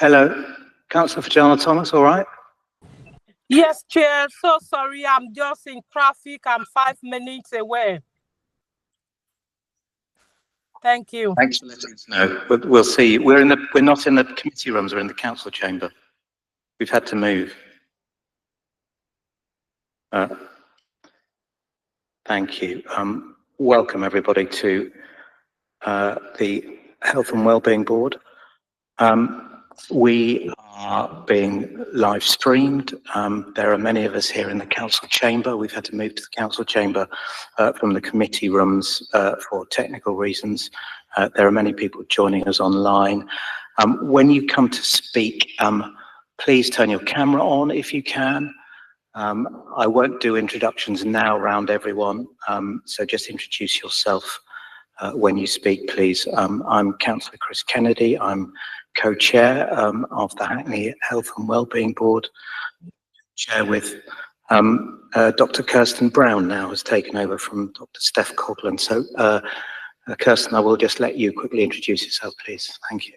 Hello, Councillor Fajana Thomas, all right? Yes, Chair. So sorry, I'm just in traffic. I'm 5 minutes away. Thank you. Thanks for letting us know. We'll see. We're not in the committee rooms. We're in the council chamber. We've had to move. Thank you. Welcome everybody to the Health and Wellbeing Board. We are being live streamed. There are many of us here in the council chamber. We've had to move to the council chamber from the committee rooms for technical reasons. There are many people joining us online. When you come to speak, please turn your camera on if you can. I won't do introductions now around everyone, so just introduce yourself when you speak, please. I'm Councillor Chris Kennedy. I'm co-chair of the Hackney Health and Wellbeing Board. Chair with Dr. Kirsten Brown now has taken over from Dr. Steph Coughlin. So Kirsten, I will just let you quickly introduce yourself, please. Thank you.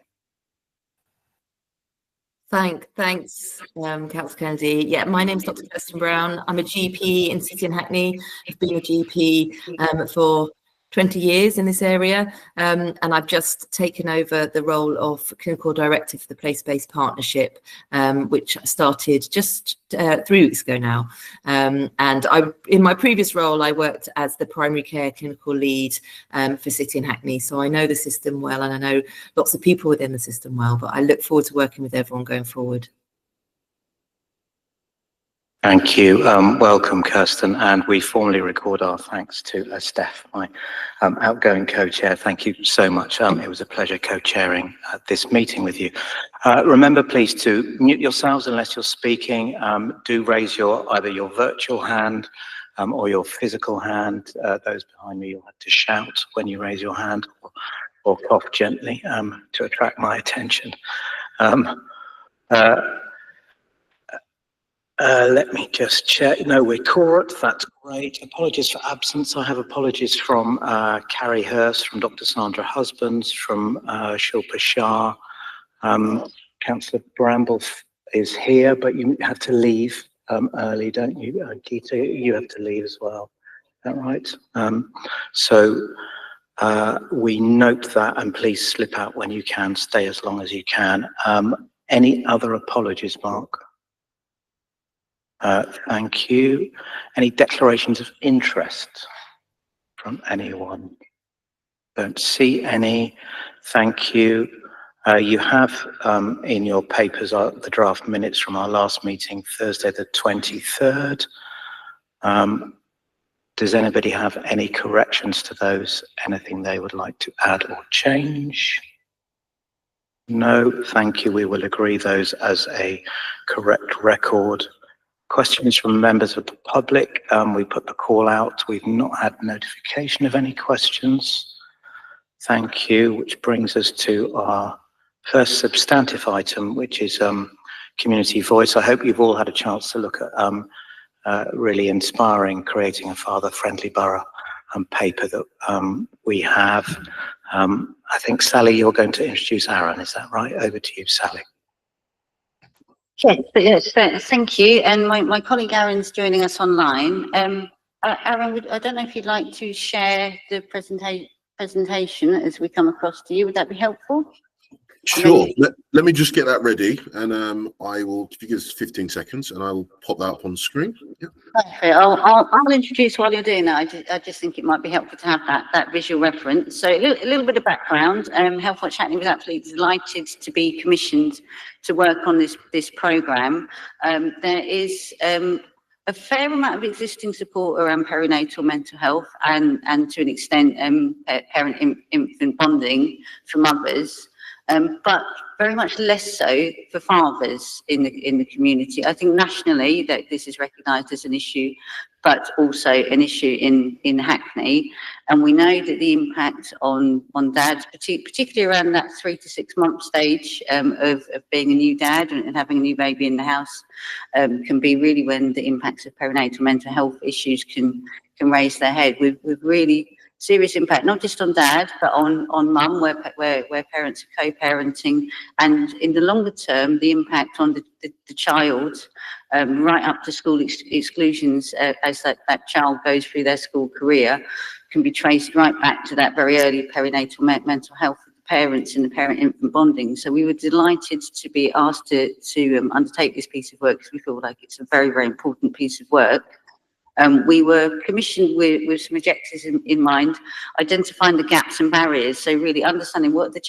Thanks, Councillor Kennedy. Yeah, my name's Dr. Kirsten Brown. I'm a GP in City and Hackney. I've been a GP for 20 years in this area, and I've just taken over the role of clinical director for the place-based partnership, which started just 3 weeks ago now. And in my previous role, I worked as the primary care clinical lead for City and Hackney. So I know the system well, and I know lots of people within the system well, but I look forward to working with everyone going forward. Thank you. Welcome, Kirsten, and we formally record our thanks to Steph, my outgoing co-chair. Thank you so much. It was a pleasure co-chairing this meeting with you. Remember, please, to mute yourselves unless you're speaking. Do raise either your virtual hand or your physical hand. Those behind me, you'll have to shout when you raise your hand, or cough gently to attract my attention. Let me just check. No, we're correct. That's great. Apologies for absence. I have apologies from Carrie Hurst, from Dr. Sandra Husbands, from Shilpa Shah. Councillor Bramble is here, but you have to leave early, don't you? Geeta, you have to leave as well. Is that right? So we note that, and please slip out when you can. Stay as long as you can. Any other apologies, Mark? Thank you. Any declarations of interest from anyone? Don't see any. Thank you. You have in your papers the draft minutes from our last meeting, Thursday the 23rd. Does anybody have any corrections to those? Anything they would like to add or change? No, thank you. We will agree those as a correct record. Questions from members of the public. We put the call out. We've not had notification of any questions. Thank you, which brings us to our first substantive item, which is community voice. I hope you've all had a chance to look at really inspiring Creating a Father-Friendly Borough paper that we have. I think, Sally, you're going to introduce Aaron, is that right? Over to you, Sally. Yes, thank you. And my colleague Aaron's joining us online. Aaron, I don't know if you'd like to share the presentation as we come across to you. Would that be helpful? Sure. Let me just get that ready, and I will, if you give us 15 seconds, and I will pop that up on screen. Yeah. Perfect. I'll introduce while you're doing that. I just think it might be helpful to have that visual reference. So a little bit of background. Healthwatch Hackney was absolutely delighted to be commissioned to work on this programme. There is a fair amount of existing support around perinatal mental health and to an extent parent-infant bonding for mothers. But very much less so for fathers in the community. I think nationally that this is recognised as an issue, but also an issue in Hackney. And we know that the impact on dads, particularly around that 3 to 6 month stage of being a new dad and having a new baby in the house, can be really when the impacts of perinatal mental health issues can raise their head with really serious impact, not just on dad, but on mum, where parents are co-parenting, and in the longer term, the impact on the child, right up to school exclusions as that child goes through their school career, can be traced right back to that very early perinatal mental health of the parents and the parent-infant bonding. So we were delighted to be asked to undertake this piece of work, because we feel like it's a very, very important piece of work. We were commissioned with some objectives in mind, identifying the gaps and barriers, so really understanding what are the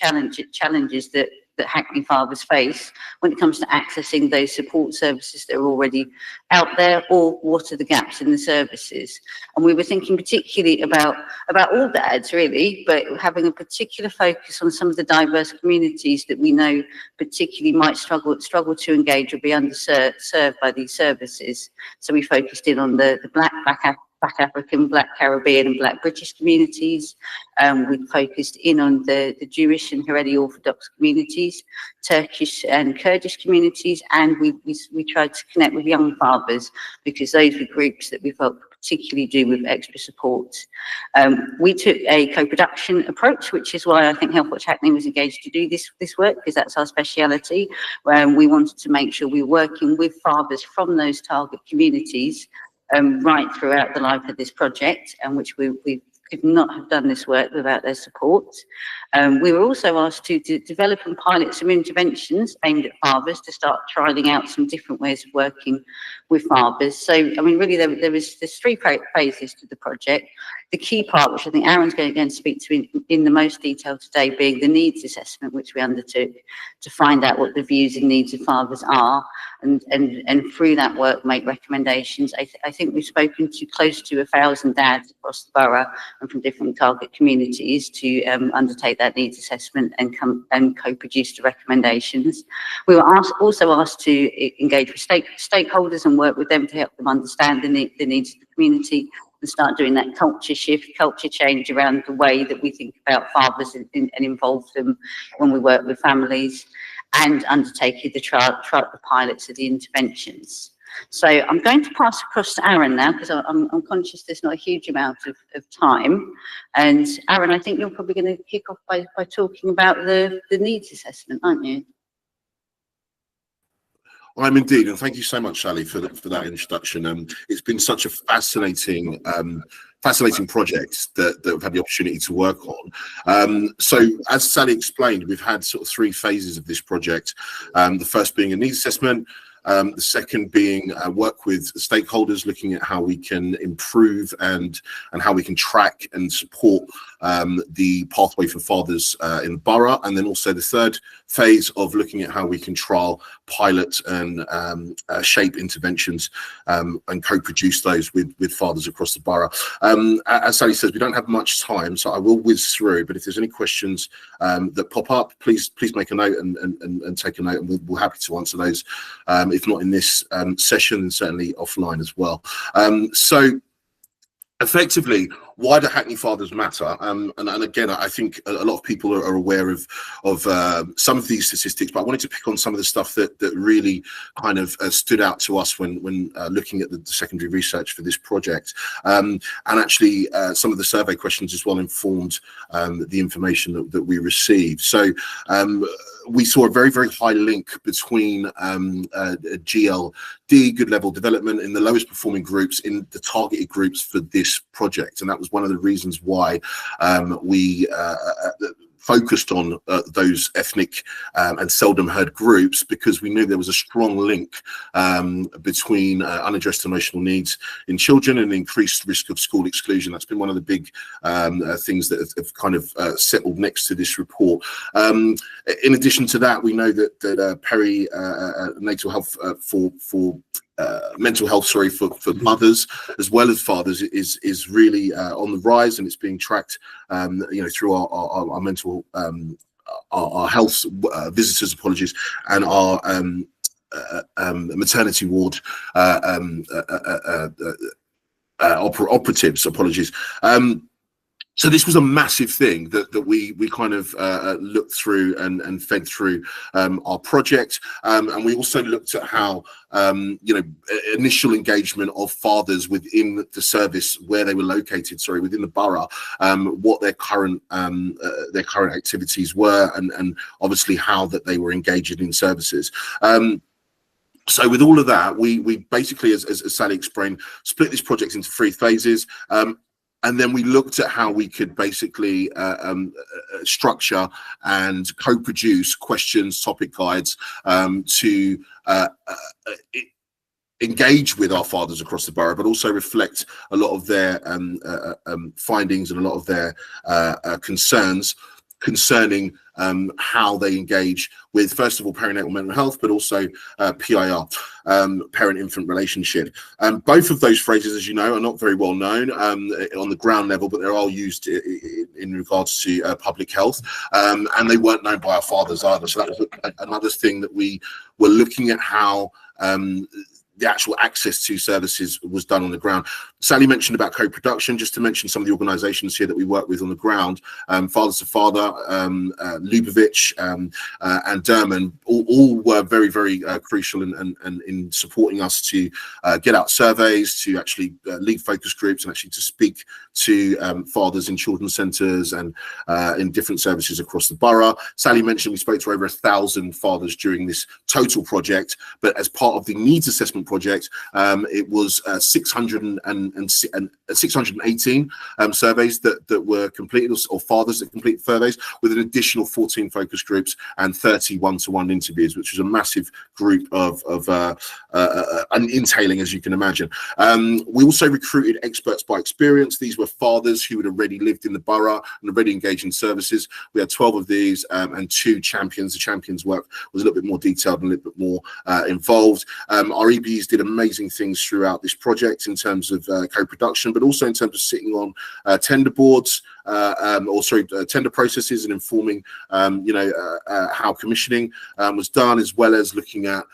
challenges that Hackney fathers face when it comes to accessing those support services that are already out there, or what are the gaps in the services. And we were thinking particularly about all dads really, but having a particular focus on some of the diverse communities that we know particularly might struggle to engage or be underserved by these services. So we focused in on the Black African, Black Caribbean and Black British communities. We focused in on the Jewish and Haredi Orthodox communities, Turkish and Kurdish communities, and we tried to connect with young fathers, because those were groups that we felt particularly do with extra support. We took a co-production approach, which is why I think Healthwatch Hackney was engaged to do this work, because that's our speciality, where we wanted to make sure we were working with fathers from those target communities right throughout the life of this project, and which we could not have done this work without their support. We were also asked to develop and pilot some interventions aimed at fathers, to start trialling out some different ways of working with fathers. So, I mean, really, there's 3 phases to the project. The key part, which I think Aaron's going to speak to in the most detail today, being the needs assessment, which we undertook to find out what the views and needs of fathers are, and through that work make recommendations. I think we've spoken to close to 1,000 dads across the borough and from different target communities to undertake that needs assessment and co-produce the recommendations. We were also asked to engage with stakeholders and work with them to help them understand the needs of the community, and start doing that culture change around the way that we think about fathers and involve them when we work with families, and undertaking the pilots of the interventions. So I'm going to pass across to Aaron now, because I'm conscious there's not a huge amount of time. And Aaron, I think you're probably going to kick off by talking about the needs assessment, aren't you? I'm indeed, and thank you so much, Sally, for that introduction. It's been such a fascinating project that we've had the opportunity to work on. So, as Sally explained, we've had sort of 3 phases of this project. The first being a needs assessment. The second being work with stakeholders, looking at how we can improve and how we can track and support the pathway for fathers in the borough. And then also the third phase of looking at how we can trial, pilot and shape interventions and co-produce those with fathers across the borough. As Sally says, we don't have much time, so I will whiz through, but if there's any questions that pop up, please make a note and take a note, and we're happy to answer those. If not in this session, then certainly offline as well. So effectively, why do Hackney fathers matter? And again, I think a lot of people are aware of some of these statistics, but I wanted to pick on some of the stuff that really kind of stood out to us when looking at the secondary research for this project. And actually, some of the survey questions as well informed the information that we received. So we saw a very, very high link between GLD, good level development, in the lowest performing groups in the targeted groups for this project. And that was one of the reasons why we focused on those ethnic and seldom heard groups, because we knew there was a strong link between unaddressed emotional needs in children and increased risk of school exclusion. That's been one of the big things that have kind of settled next to this report. In addition to that, we know that perinatal health for mental health, for mothers as well as fathers is really on the rise, and it's being tracked, through our mental, our health visitors, apologies, and our maternity ward operatives, apologies. So this was a massive thing that we kind of looked through and fed through our project, and we also looked at how initial engagement of fathers within the service where they were located, within the borough, what their current activities were, and obviously how that they were engaging in services. So with all of that, we basically, as Sally explained, split this project into 3 phases. And then we looked at how we could basically structure and co-produce questions, topic guides to engage with our fathers across the borough, but also reflect a lot of their findings and a lot of their concerns concerning how they engage with, first of all, perinatal mental health, but also PIR, parent-infant relationship. Both of those phrases, as you know, are not very well known on the ground level, but they're all used in regards to public health, and they weren't known by our fathers either. So that was another thing that we were looking at, how the actual access to services was done on the ground. Sally mentioned about co-production. Just to mention some of the organisations here that we work with on the ground, Fathers to Father, Lubavitch, and Derman, all were very, very crucial in supporting us to get out surveys, to actually lead focus groups, and actually to speak to fathers in children's centres and in different services across the borough. Sally mentioned we spoke to over 1,000 fathers during this total project, but as part of the needs assessment project, it was 618 surveys that were completed, or fathers that completed surveys, with an additional 14 focus groups and 30 one-to-one interviews, which was a massive group of entailing, as you can imagine. We also recruited experts by experience. These were fathers who had already lived in the borough and already engaged in services. We had 12 of these and 2 champions. The champions' work was a little bit more detailed and a little bit more involved. Our EBs did amazing things throughout this project in terms of co-production, but also in terms of sitting on tender boards, tender processes, and informing how commissioning was done, as well as looking at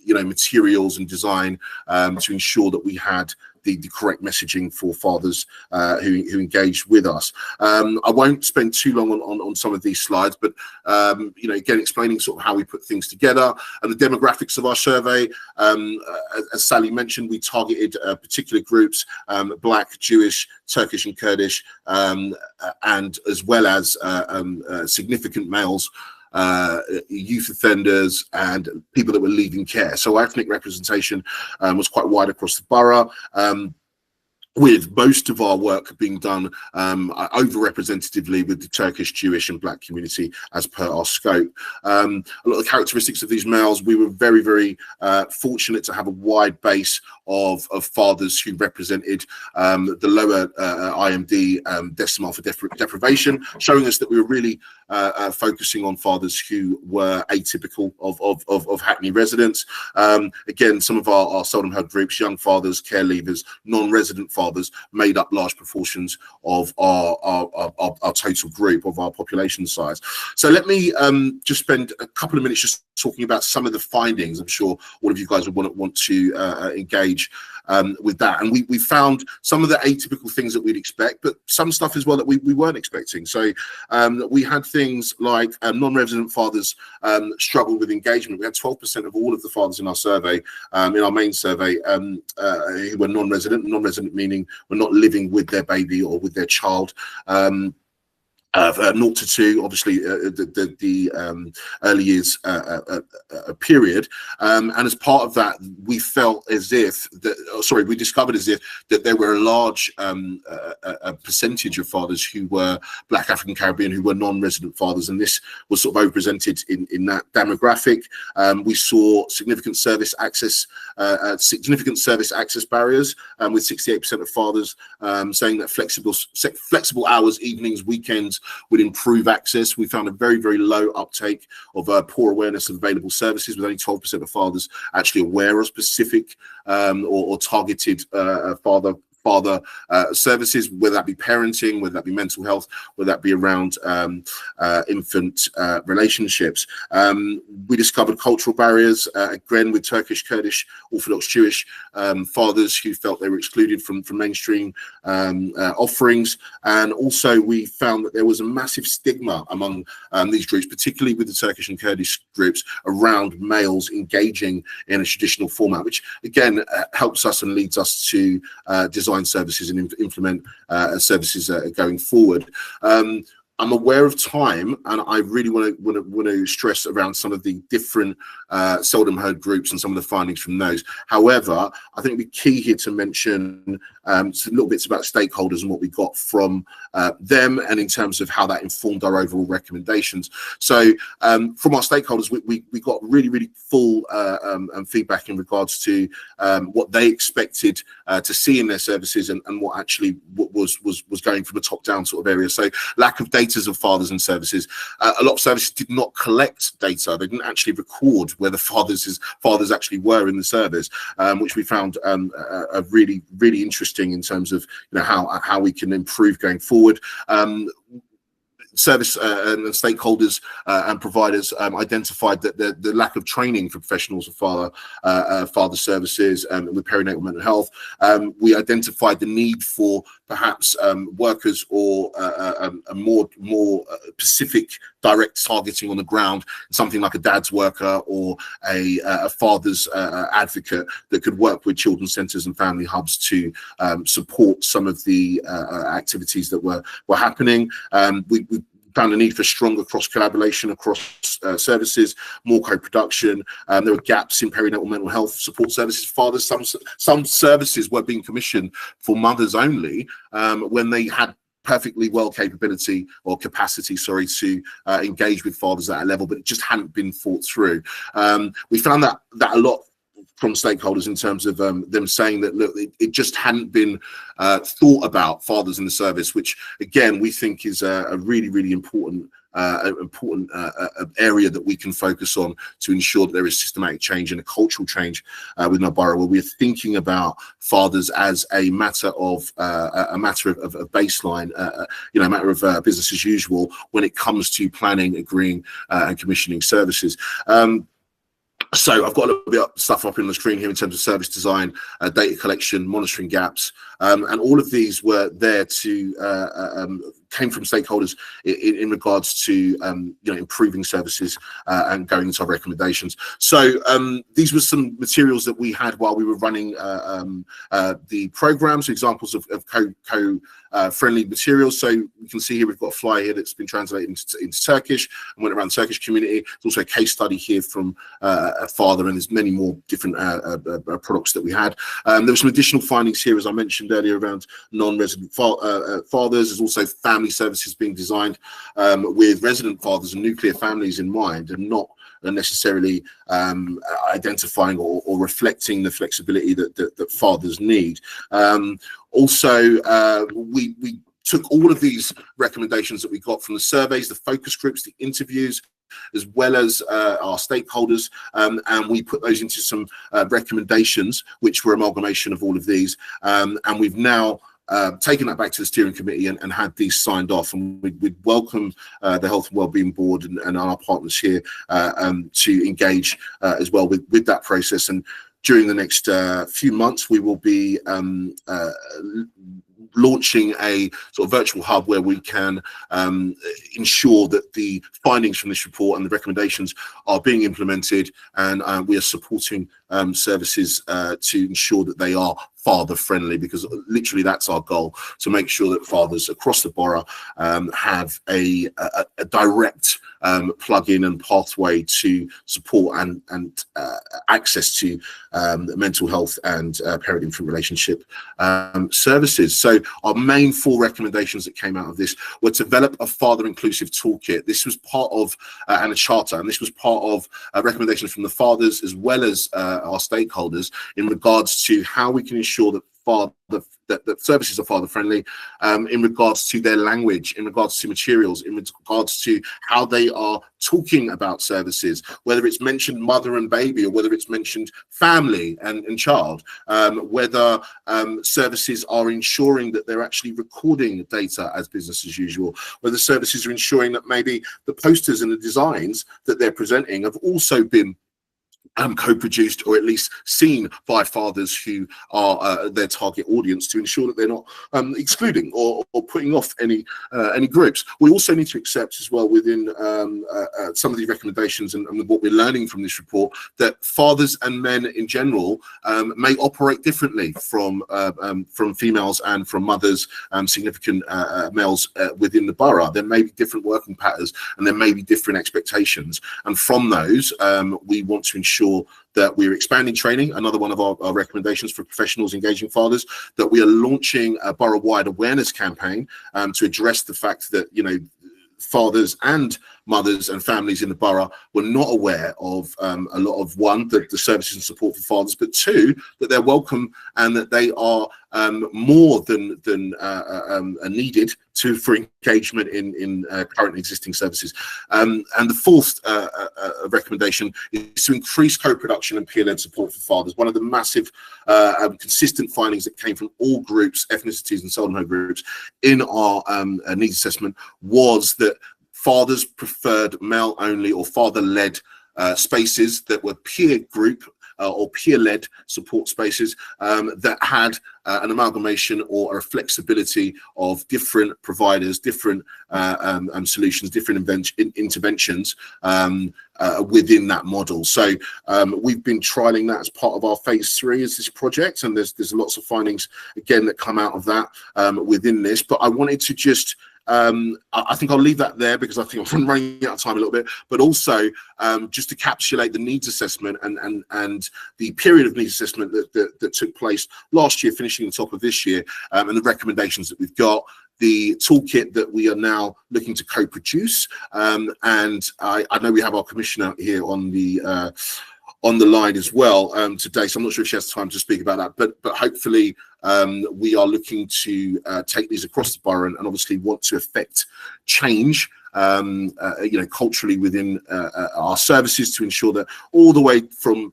materials and design to ensure that we had the correct messaging for fathers who engaged with us. I won't spend too long on some of these slides, but again, explaining sort of how we put things together and the demographics of our survey. As Sally mentioned, we targeted particular groups: Black, Jewish, Turkish, and Kurdish, and as well as significant males, youth offenders, and people that were leaving care. So our ethnic representation was quite wide across the borough, with most of our work being done overrepresentatively with the Turkish, Jewish, and Black community as per our scope. A lot of the characteristics of these males, we were very, very fortunate to have a wide base of fathers who represented the lower IMD decimal for deprivation, showing us that we were really focusing on fathers who were atypical of Hackney residents. Again, some of our seldom heard groups, young fathers, care leavers, non-resident fathers, made up large proportions of our total group, of our population size. So let me just spend a couple of minutes just talking about some of the findings. I'm sure all of you guys would want to engage with that. And we found some of the atypical things that we'd expect, but some stuff as well that we weren't expecting. So we had things like non-resident fathers struggle with engagement. We had 12% of all of the fathers in our survey, in our main survey, who were non-resident. Non-resident meaning we're not living with their baby or with their child. 0 to 2, obviously the early years period, and as part of that, we felt as if that, we discovered as if that there were a large percentage of fathers who were Black, African, Caribbean, who were non-resident fathers, and this was sort of overrepresented in that demographic. We saw significant service access barriers, with 68% of fathers saying that flexible hours, evenings, weekends would improve access. We found a very, very low uptake of poor awareness of available services, with only 12% of fathers actually aware of specific or targeted father father services, whether that be parenting, whether that be mental health, whether that be around infant relationships. We discovered cultural barriers, again, with Turkish, Kurdish, Orthodox Jewish fathers who felt they were excluded from mainstream offerings. And also we found that there was a massive stigma among these groups, particularly with the Turkish and Kurdish groups, around males engaging in a traditional format, which again helps us and leads us to design services and implement services going forward. I'm aware of time, and I really want to stress around some of the different seldom heard groups and some of the findings from those. However, I think the key here to mention some little bits about stakeholders and what we got from them, and in terms of how that informed our overall recommendations. So from our stakeholders, we got really full feedback in regards to what they expected to see in their services, and what actually was going from a top-down sort of area. So lack of data of fathers and services. A lot of services did not collect data. They didn't actually record where the fathers actually were in the service, which we found really interesting in terms of, you know, how we can improve going forward. Service and stakeholders and providers identified that the lack of training for professionals of father services with perinatal mental health. We identified the need for perhaps workers or a more specific direct targeting on the ground, something like a dad's worker or a father's advocate that could work with children's centres and family hubs to support some of the activities that were happening. We found a need for stronger cross-collaboration across services, more co-production. There were gaps in perinatal mental health support services for fathers. Some services were being commissioned for mothers only when they had perfectly well capability or capacity, sorry, to engage with fathers at a level, but it just hadn't been thought through. We found that a lot from stakeholders in terms of them saying that, look, it just hadn't been thought about fathers in the service, which again we think is a really important area that we can focus on to ensure that there is systematic change and a cultural change within our borough, where we're thinking about fathers as a matter of baseline, you know, a matter of business as usual when it comes to planning, agreeing, and commissioning services. So I've got a little bit of stuff up on the screen here in terms of service design, data collection, monitoring gaps, and all of these were there to came from stakeholders in regards to you know, improving services and going into our recommendations. So these were some materials that we had while we were running the program. So examples of friendly materials. So you can see here we've got a flyer here that's been translated into Turkish and went around the Turkish community. There's also a case study here from a father, and there's many more different products that we had. There were some additional findings here, as I mentioned earlier, around non-resident fathers. There's also family services being designed with resident fathers and nuclear families in mind, and not necessarily identifying or reflecting the flexibility that fathers need. Also, we took all of these recommendations that we got from the surveys, the focus groups, the interviews, as well as our stakeholders, and we put those into some recommendations, which were amalgamation of all of these, and we've now taken that back to the steering committee and had these signed off, and we'd welcome the Health and Wellbeing Board and our partners here to engage as well with that process. And during the next few months, we will be launching a sort of virtual hub where we can ensure that the findings from this report and the recommendations are being implemented, and we are supporting services to ensure that they are father friendly, because literally that's our goal, to make sure that fathers across the borough have a direct plug-in and pathway to support and access to mental health and parent-infant relationship services. So our main 4 recommendations that came out of this were to develop a father inclusive toolkit. This was part of and a charter, and this was part of recommendations from the fathers as well as our stakeholders in regards to how we can ensure that that services are father friendly, in regards to their language, in regards to materials, in regards to how they are talking about services, whether it's mentioned mother and baby, or whether it's mentioned family and child, whether services are ensuring that they're actually recording data as business as usual, whether services are ensuring that maybe the posters and the designs that they're presenting have also been co-produced or at least seen by fathers who are their target audience, to ensure that they're not excluding or putting off any groups. We also need to accept as well, within some of the recommendations and what we're learning from this report, that fathers and men in general may operate differently from females and from mothers, significant males within the borough. There may be different working patterns and there may be different expectations, and from those we want to ensure that we're expanding training. Another one of our recommendations for professionals engaging fathers, that we are launching a borough-wide awareness campaign to address the fact that, you know, fathers and mothers and families in the borough were not aware of a lot of, one, the services and support for fathers, but two, that they're welcome and that they are more than needed for engagement in current existing services. And the fourth recommendation is to increase co-production and peer-led support for fathers. One of the massive consistent findings that came from all groups, ethnicities and Solomon groups in our needs assessment was that fathers preferred male-only or father-led spaces that were peer group or peer-led support spaces that had an amalgamation or a flexibility of different providers, different solutions, different interventions within that model. So we've been trialing that as part of our phase 3 as this project, and there's lots of findings again that come out of that within this. But I wanted to just I think I'll leave that there because I think I'm running out of time a little bit, but also just to encapsulate the needs assessment and the period of needs assessment that took place last year, finishing on top of this year, and the recommendations that we've got, the toolkit that we are now looking to co-produce. And I know we have our commissioner here on the line as well today, so I'm not sure if she has time to speak about that, but hopefully we are looking to take these across the borough and obviously want to affect change culturally within our services, to ensure that all the way from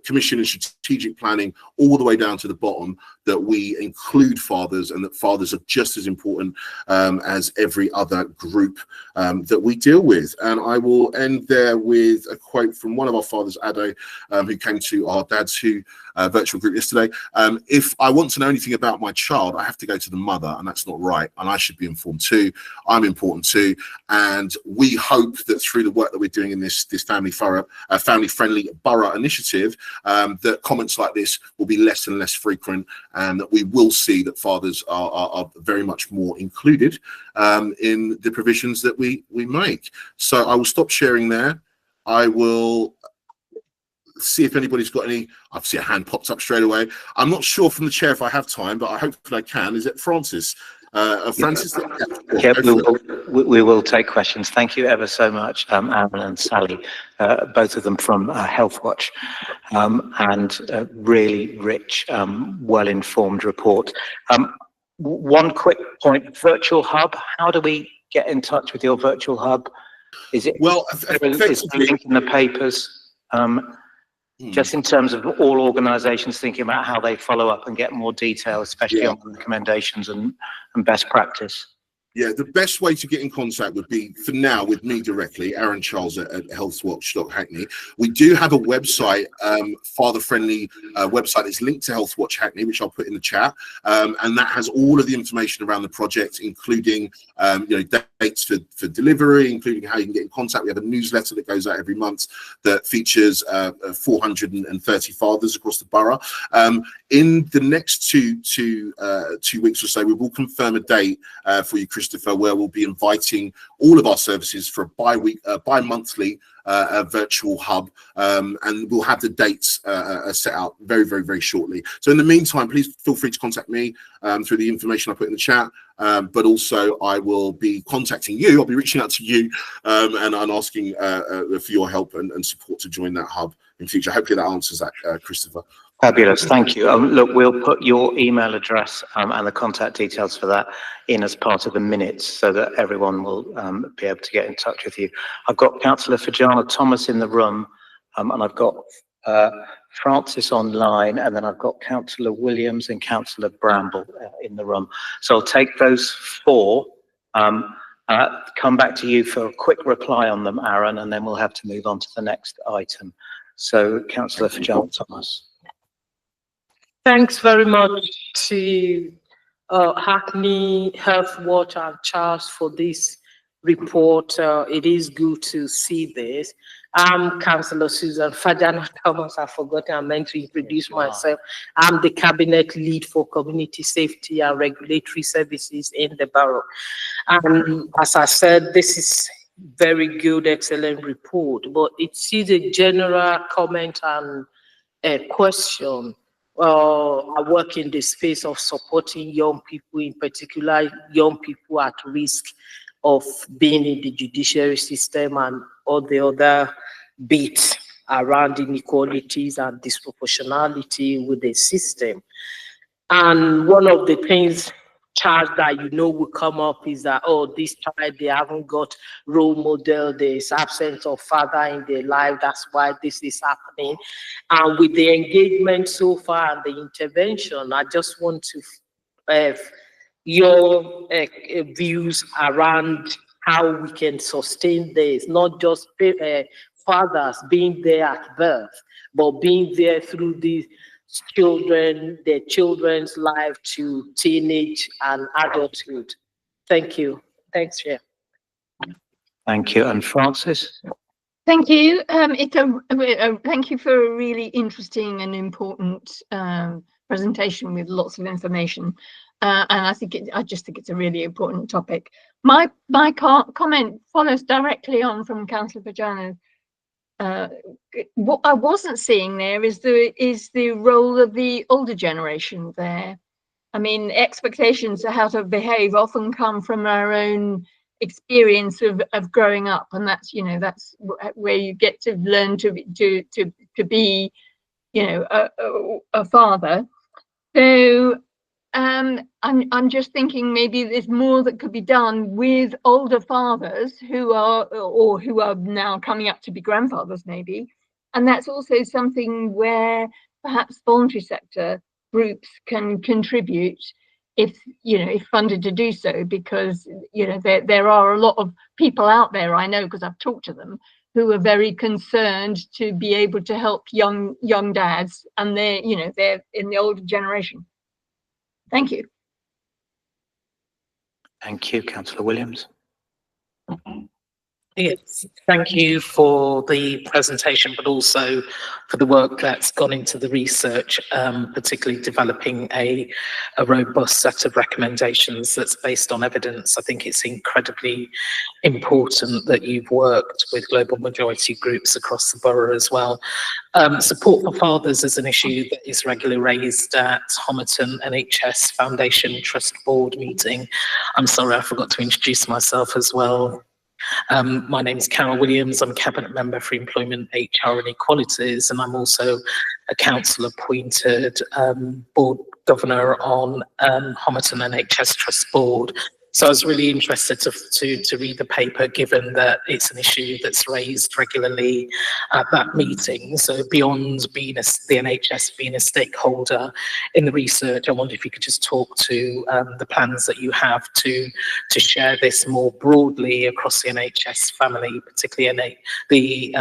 commission and strategic planning all the way down to the bottom, that we include fathers and that fathers are just as important as every other group that we deal with. And I will end there with a quote from one of our fathers, Ado, who came to our Dads Who virtual group yesterday. If I want to know anything about my child, I have to go to the mother, and that's not right, and I should be informed too. I'm important too, and we hope that through the work that we're doing in this family-friendly borough initiative, that comments like this will be less and less frequent, and that we will see that fathers are very much more included in the provisions that we make. So I will stop sharing there. I will see if anybody's got any. I see a hand popped up straight away. I'm not sure from the chair if I have time, but I hope that I can. Is it Francis? Francis? Yeah, we will take questions. Thank you ever so much, Aaron and Sally, both of them from Health Watch, and a really rich, well-informed report. One quick point, virtual hub. How do we get in touch with your virtual hub? Is it is there a link in the papers? Just in terms of all organisations thinking about how they follow up and get more detail, especially on recommendations and best practice. Yeah, the best way to get in contact would be, for now, with me directly, Aaron Charles at healthwatch.hackney. We do have a website, father-friendly website. It's linked to Healthwatch Hackney, which I'll put in the chat, and that has all of the information around the project, including dates for delivery, including how you can get in contact. We have a newsletter that goes out every month that features 430 fathers across the borough. In the next two weeks or so, we will confirm a date for you, Christopher, where we'll be inviting all of our services for a bi-monthly a virtual hub, and we'll have the dates set out very, very, very shortly. So in the meantime, please feel free to contact me through the information I put in the chat, but also I will be contacting you. I'll be reaching out to you and asking for your help and support to join that hub in future. Hopefully that answers that, Christopher. Fabulous, thank you. Look, we'll put your email address and the contact details for that in as part of the minutes so that everyone will be able to get in touch with you. I've got Councillor Fajana Thomas in the room, and I've got Francis online, and then I've got Councillor Williams and Councillor Bramble in the room. So I'll take those four, come back to you for a quick reply on them, Aaron, and then we'll have to move on to the next item. So Councillor Fajana Thomas. Thanks very much to Hackney, Health Watch and Charles for this report. It is good to see this. I'm Councillor Susan Fajana Thomas. I forgot I meant to introduce myself. I'm the Cabinet Lead for Community Safety and Regulatory Services in the borough. And as I said, this is very good, excellent report, but it's a general comment and a question. I work in the space of supporting young people, in particular young people at risk of being in the judiciary system and all the other bits around inequalities and disproportionality with the system. And one of the things, Charles, that will come up is that, oh, this child, they haven't got role model, there's absence of father in their life, that's why this is happening. And with the engagement so far and the intervention, I just want to have your views around how we can sustain this, not just fathers being there at birth, but being there through these children, their children's life to teenage and adulthood. Thank you. Thanks, Chair. Thank you. And Francis? Thank you. Thank you for a really interesting and important presentation with lots of information. And I just think it's a really important topic. My comment follows directly on from Councillor Fajana. What I wasn't seeing there is the role of the older generation there. I mean, expectations of how to behave often come from our own experience of growing up, and that's that's where you get to learn to be a father. So I'm just thinking maybe there's more that could be done with older fathers who are now coming up to be grandfathers maybe, and that's also something where perhaps voluntary sector groups can contribute if funded to do so, because there are a lot of people out there, I know because I've talked to them, who are very concerned to be able to help young dads, and they're in the older generation. Thank you. Thank you, Councillor Williams. Yes, thank you for the presentation, but also for the work that's gone into the research, particularly developing a robust set of recommendations that's based on evidence. I think it's incredibly important that you've worked with global majority groups across the borough as well. Support for fathers is an issue that is regularly raised at Homerton NHS Foundation Trust Board meeting. I'm sorry, I forgot to introduce myself as well. My name is Carol Williams. I'm Cabinet Member for Employment, HR and Equalities, and I'm also a council appointed board governor on Homerton NHS Trust Board. So I was really interested to read the paper, given that it's an issue that's raised regularly at that meeting. So beyond being the NHS being a stakeholder in the research, I wonder if you could just talk to the plans that you have to share this more broadly across the NHS family, particularly the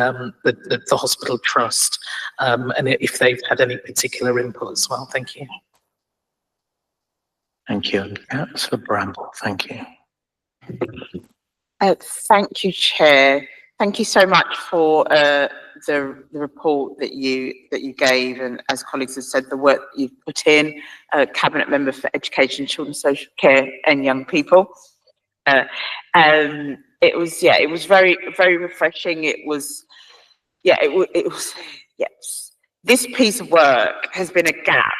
hospital trust, and if they've had any particular input as well. Thank you. Thank you. Councillor Bramble, thank you. Thank you, Chair. Thank you so much for the report that you gave, and as colleagues have said, the work that you've put in, Cabinet Member for Education, Children's Social Care and Young People. it was, yeah, it was very, very refreshing. It was, yeah, it was, yes. This piece of work has been a gap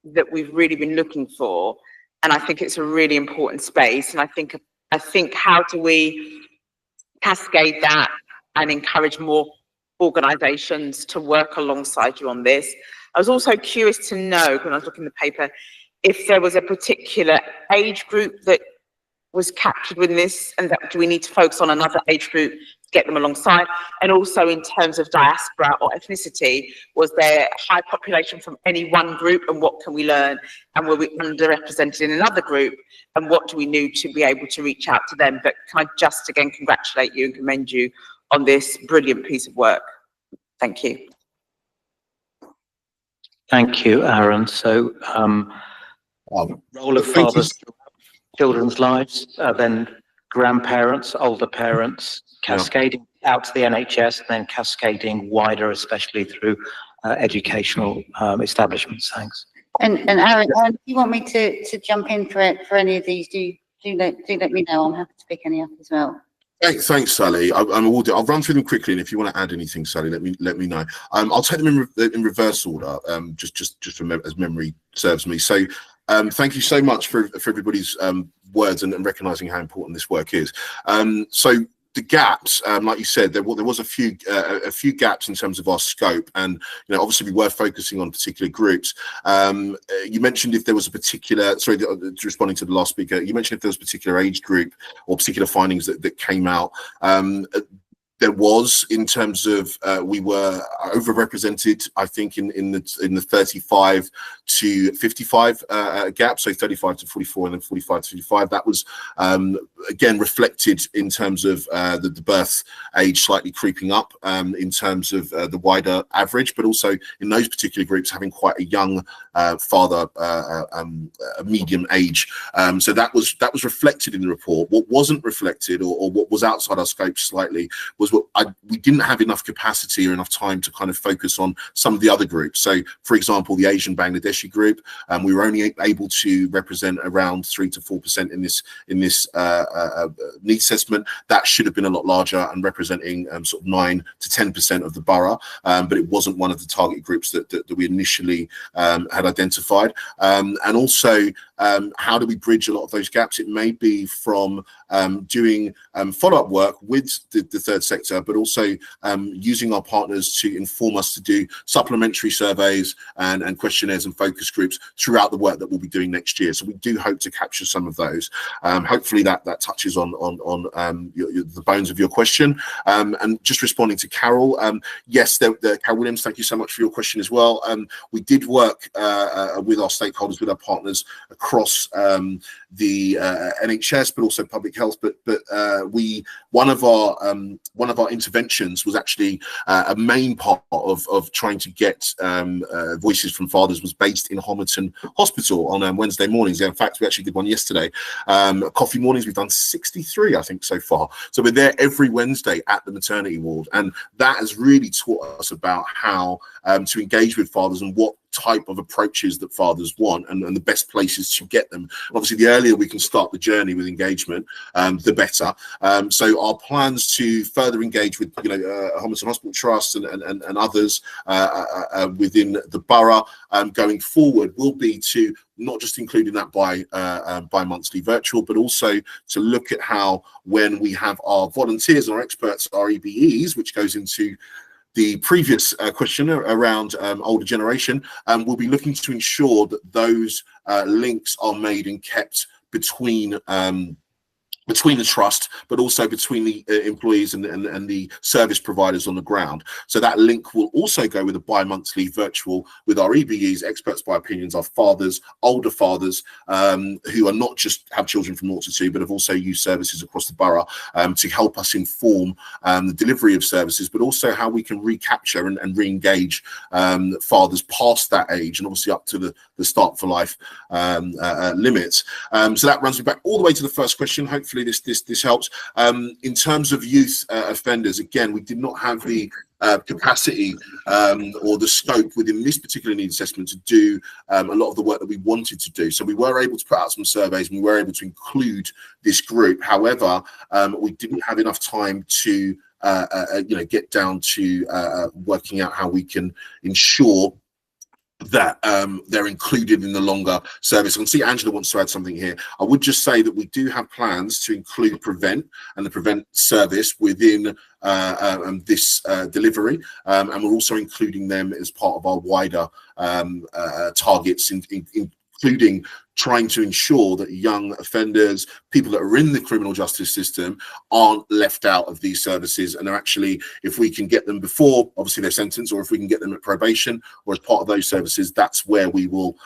that we've really been looking for. And I think it's a really important space. And I think how do we cascade that and encourage more organisations to work alongside you on this? I was also curious to know, when I was looking at the paper, if there was a particular age group that was captured within this, and that do we need to focus on another age group to get them alongside? And also in terms of diaspora or ethnicity, was there a high population from any one group, and what can we learn? And were we underrepresented in another group, and what do we need to be able to reach out to them? But can I just again congratulate you and commend you on this brilliant piece of work. Thank you. Thank you, Aaron. So, role of fathers, children's lives, then grandparents, older parents, cascading out to the NHS, and then cascading wider, especially through educational establishments. Thanks. And Aaron, do you want me to jump in for any of these? Do let me know. I'm happy to pick any up as well. Thanks, Sally. I'll run through them quickly, and if you want to add anything, Sally, let me know. I'll take them in reverse order, just from as memory serves me. So, thank you so much for everybody's words and recognising how important this work is. So the gaps, like you said, there was a few gaps in terms of our scope, and obviously we were focusing on particular groups. You mentioned if there was a particular, responding to the last speaker, you mentioned if there was a particular age group or particular findings that came out. There was, in terms of we were overrepresented, I think, in the 35 to 55 gap, so 35 to 44 and then 45 to 55. That was again reflected in terms of the birth age slightly creeping up in terms of the wider average, but also in those particular groups having quite a young father, a medium age. So that was reflected in the report. What wasn't reflected, or what was outside our scope slightly, was we didn't have enough capacity or enough time to kind of focus on some of the other groups. So, for example, the Asian Bangladeshi group, we were only able to represent around 3 to 4% in this needs assessment. That should have been a lot larger and representing sort of 9 to 10% of the borough, but it wasn't one of the target groups that we initially had identified. And also, how do we bridge a lot of those gaps? It may be from doing follow-up work with the third sector, but also using our partners to inform us to do supplementary surveys and questionnaires and focus groups throughout the work that we'll be doing next year. So we do hope to capture some of those. Hopefully that touches on the bones of your question. And just responding to Carol, yes, Carol Williams, thank you so much for your question as well. We did work with our stakeholders, with our partners across the NHS, but also public health. But one of our interventions was actually a main part of trying to get voices from fathers was based in Homerton Hospital on Wednesday mornings. In fact, we actually did one yesterday. Coffee mornings, we've done 63, I think, so far. So we're there every Wednesday at the maternity ward, and that has really taught us about how to engage with fathers and what type of approaches that fathers want, and the best places to get them. Obviously, the earlier we can start the journey with engagement, the better. So our plans to further engage with Homerton Hospital Trust and others within the borough going forward will be to not just including that bi-monthly virtual, but also to look at how, when we have our volunteers and our experts, our EBEs, which goes into the previous question around older generation, we'll be looking to ensure that those links are made and kept between the trust, but also between the employees and the service providers on the ground. So that link will also go with a bi-monthly virtual with our EBEs, experts by opinions, our fathers, older fathers, who are not just have children from 0 to 2, but have also used services across the borough to help us inform the delivery of services, but also how we can recapture and re-engage fathers past that age, and obviously up to the start for life limits. So that runs me back all the way to the first question. Hopefully hopefully this helps. In terms of youth offenders, again, we did not have the capacity or the scope within this particular needs assessment to do a lot of the work that we wanted to do. So we were able to put out some surveys and we were able to include this group. However, we didn't have enough time to get down to working out how we can ensure that they're included in the longer service. I can see Angela wants to add something here. I would just say that we do have plans to include Prevent and the Prevent service within this delivery, and we're also including them as part of our wider targets, including trying to ensure that young offenders, people that are in the criminal justice system, aren't left out of these services, and they're actually, if we can get them before obviously their sentence, or if we can get them at probation or as part of those services, that's where we will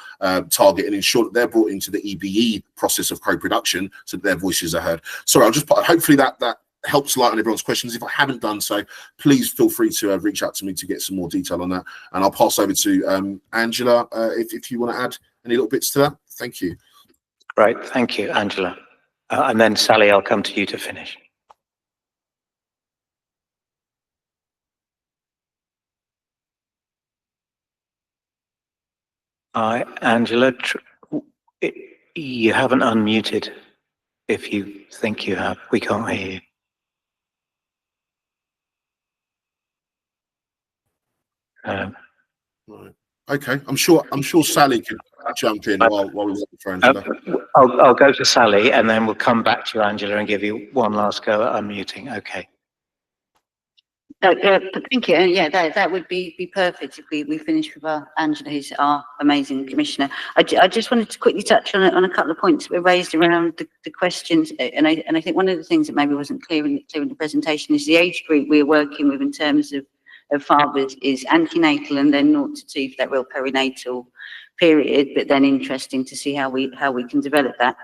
target and ensure that they're brought into the EBE process of co-production so that their voices are heard. Sorry, I'll just hopefully that helps lighten everyone's questions. If I haven't done so, please feel free to reach out to me to get some more detail on that, and I'll pass over to Angela if you want to add any little bits to that. Thank you. Great, thank you, Angela. And then Sally, I'll come to you to finish. Angela, you haven't unmuted. If you think you have, we can't hear you. Right. Okay, I'm sure Sally could jump in while we wait for Angela. I'll go to Sally and then we'll come back to you, Angela, and give you one last go at unmuting. Okay. Thank you. Yeah, that would be perfect if we finish with Angela, who's our amazing commissioner. I just wanted to quickly touch on a couple of points that were raised around the questions, and I think one of the things that maybe wasn't clear in the presentation is the age group we're working with in terms of fathers is antenatal and then 0 to 2 for that real perinatal period, but then interesting to see how we can develop that.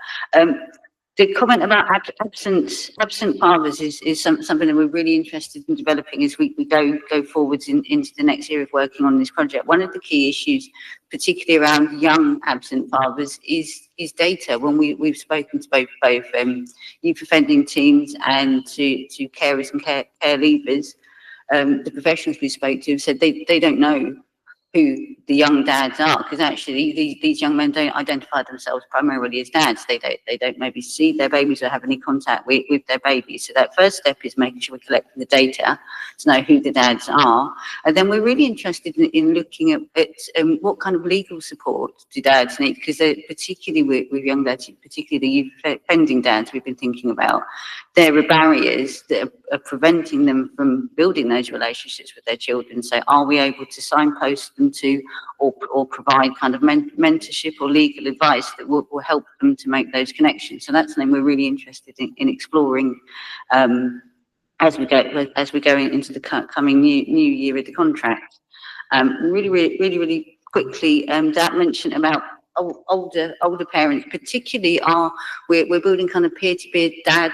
The comment about absent fathers is something that we're really interested in developing as we go forwards into the next year of working on this project. One of the key issues, particularly around young absent fathers, is data. When we've spoken to both youth offending teams and to carers and care leavers, the professionals we spoke to said they don't know who the young dads are, because actually these young men don't identify themselves primarily as dads. They don't maybe see their babies or have any contact with their babies. So that first step is making sure we're collecting the data to know who the dads are. And then we're really interested in looking at what kind of legal support do dads need, because particularly with young dads, particularly the youth offending dads we've been thinking about, there are barriers that are preventing them from building those relationships with their children. So are we able to signpost them to or provide kind of mentorship or legal advice that will help them to make those connections? So that's something we're really interested in exploring as we go into the coming new year of the contract. Really quickly, that mentioned about older parents, particularly we're building kind of peer-to-peer dad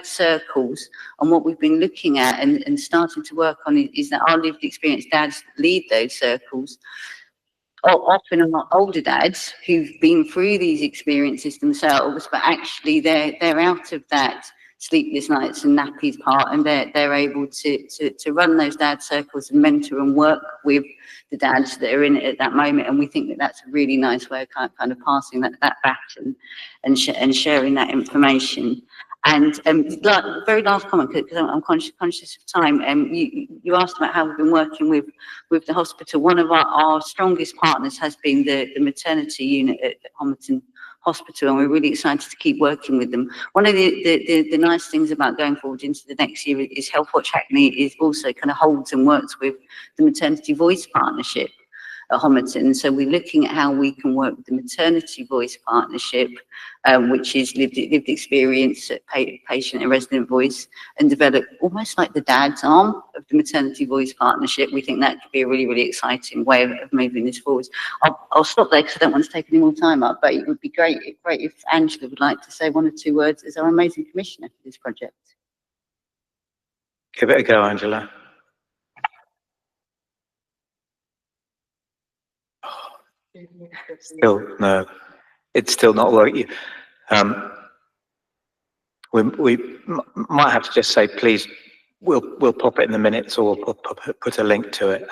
circles, and what we've been looking at and starting to work on is that our lived experience dads lead those circles. Often are older dads who've been through these experiences themselves, but actually they're out of that sleepless nights and nappies part, and they're able to run those dad circles and mentor and work with the dads that are in it at that moment. And we think that that's a really nice way of kind of passing that baton and sharing that information. And very last comment, because I'm conscious of time. You asked about how we've been working with the hospital. One of our strongest partners has been the maternity unit at Homerton Hospital, and we're really excited to keep working with them. One of the nice things about going forward into the next year is Health Watch Hackney is also kind of holds and works with the Maternity Voice Partnership at Homerton. So we're looking at how we can work with the Maternity Voice Partnership, which is lived experience, patient and resident voice, and develop almost like the dad's arm of the Maternity Voice Partnership. We think that could be a really exciting way of moving this forward. I'll stop there because I don't want to take any more time up, but it would be great if Angela would like to say 1 or 2 words as our amazing commissioner for this project. Give it a go, Angela. Still, no, it's still not working. We might have to just say, please, we'll pop it in the minutes, or we'll put a link to it.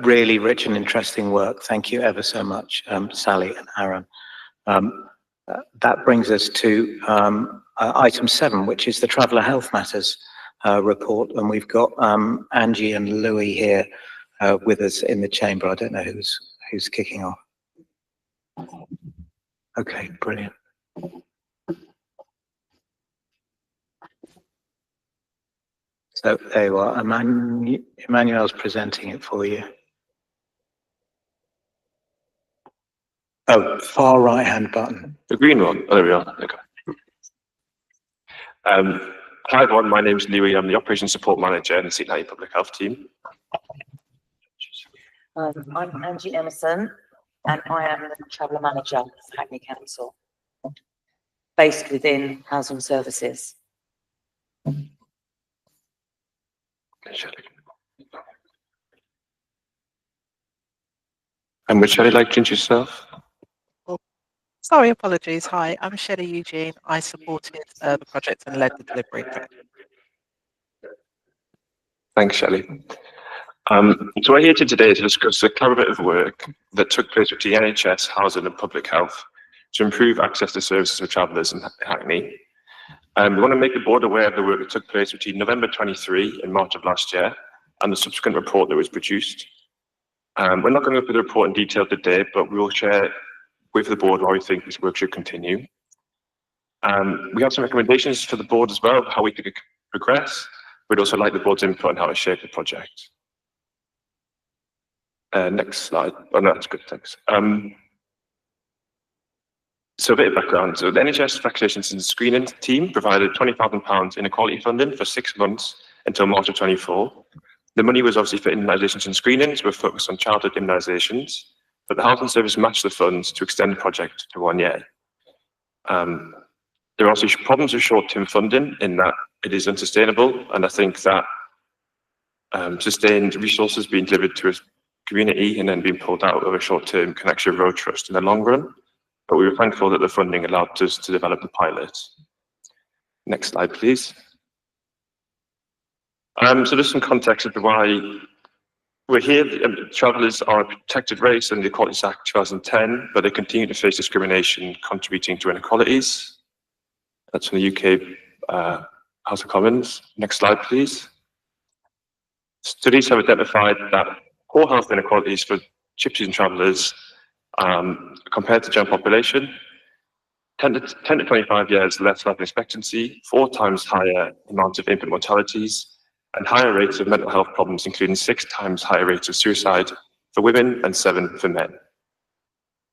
Really rich and interesting work. Thank you ever so much, Sally and Aaron. That brings us to item 7, which is the Traveller Health Matters report, and we've got Angie and Louis here with us in the chamber. I don't know who's kicking off. Okay, brilliant. So there you are. Emmanuel's presenting it for you. Oh, far right-hand button. The green one. Oh, there we are. Okay. Hi everyone, my name is Louis. I'm the Operations Support Manager in the Seton Hackney Public Health Team. I'm Angie Emerson, and I am the Traveller Manager for Hackney Council, based within Housing Services. And would Shelley like to introduce yourself? Sorry, apologies. Hi, I'm Shelley Eugene. I supported the project and led the delivery. Thanks, Shelley. So we're here today to discuss a collaborative work that took place with the NHS, Housing and Public Health to improve access to services for travellers in Hackney. We want to make the board aware of the work that took place between November 23 and March of last year, and the subsequent report that was produced. We're not going to go through the report in detail today, but we will share with the board why we think this work should continue. We have some recommendations for the board as well, how we could progress. We'd also like the board's input on how to shape the project. Next slide. Oh, no, that's good, thanks. So a bit of background. So the NHS Vaccinations and Screening team provided £20,000 inequality funding for 6 months until March of 24. The money was obviously for immunisations and screenings. We're focused on childhood immunisations, but the Housing Service matched the funds to extend the project to 1 year. There are also problems with short-term funding in that it is unsustainable, and I think that sustained resources being delivered to a community and then being pulled out of a short-term can actually erode trust in the long run. But we were thankful that the funding allowed us to develop the pilot. Next slide, please. So there's some context as to why we're here. Travellers are a protected race under the Equalities Act 2010, but they continue to face discrimination contributing to inequalities. That's from the UK House of Commons. Next slide, please. Studies have identified that poor health inequalities for gypsies and travellers compared to general population, 10 to 25 years less life expectancy, 4 times higher amount of infant mortalities, and higher rates of mental health problems, including 6 times higher rates of suicide for women and 7 for men.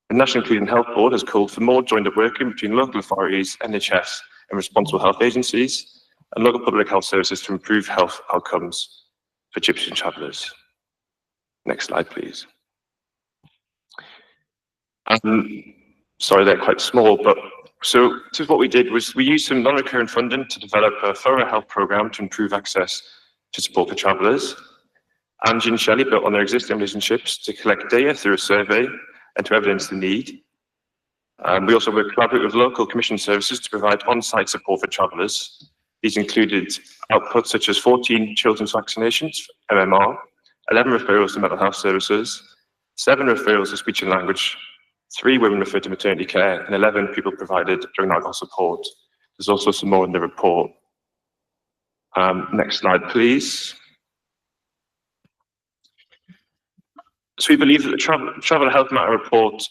The National Inclusion Health Board has called for more joined-up working between local authorities, NHS, and responsible health agencies, and local public health services to improve health outcomes for gypsies and travellers. Next slide, please. Sorry, they're quite small, but so this is what we did was we used some non-recurrent funding to develop a thorough health programme to improve access to support for travellers. Angie and Shelley built on their existing relationships to collect data through a survey and to evidence the need. We also worked collaboratively with local commission services to provide on-site support for travellers. These included outputs such as 14 children's vaccinations, MMR, 11 referrals to mental health services, 7 referrals to speech and language, 3 women referred to maternity care, and 11 people provided during alcohol support. There's also some more in the report. Next slide, please. So we believe that the Traveller Health Matter report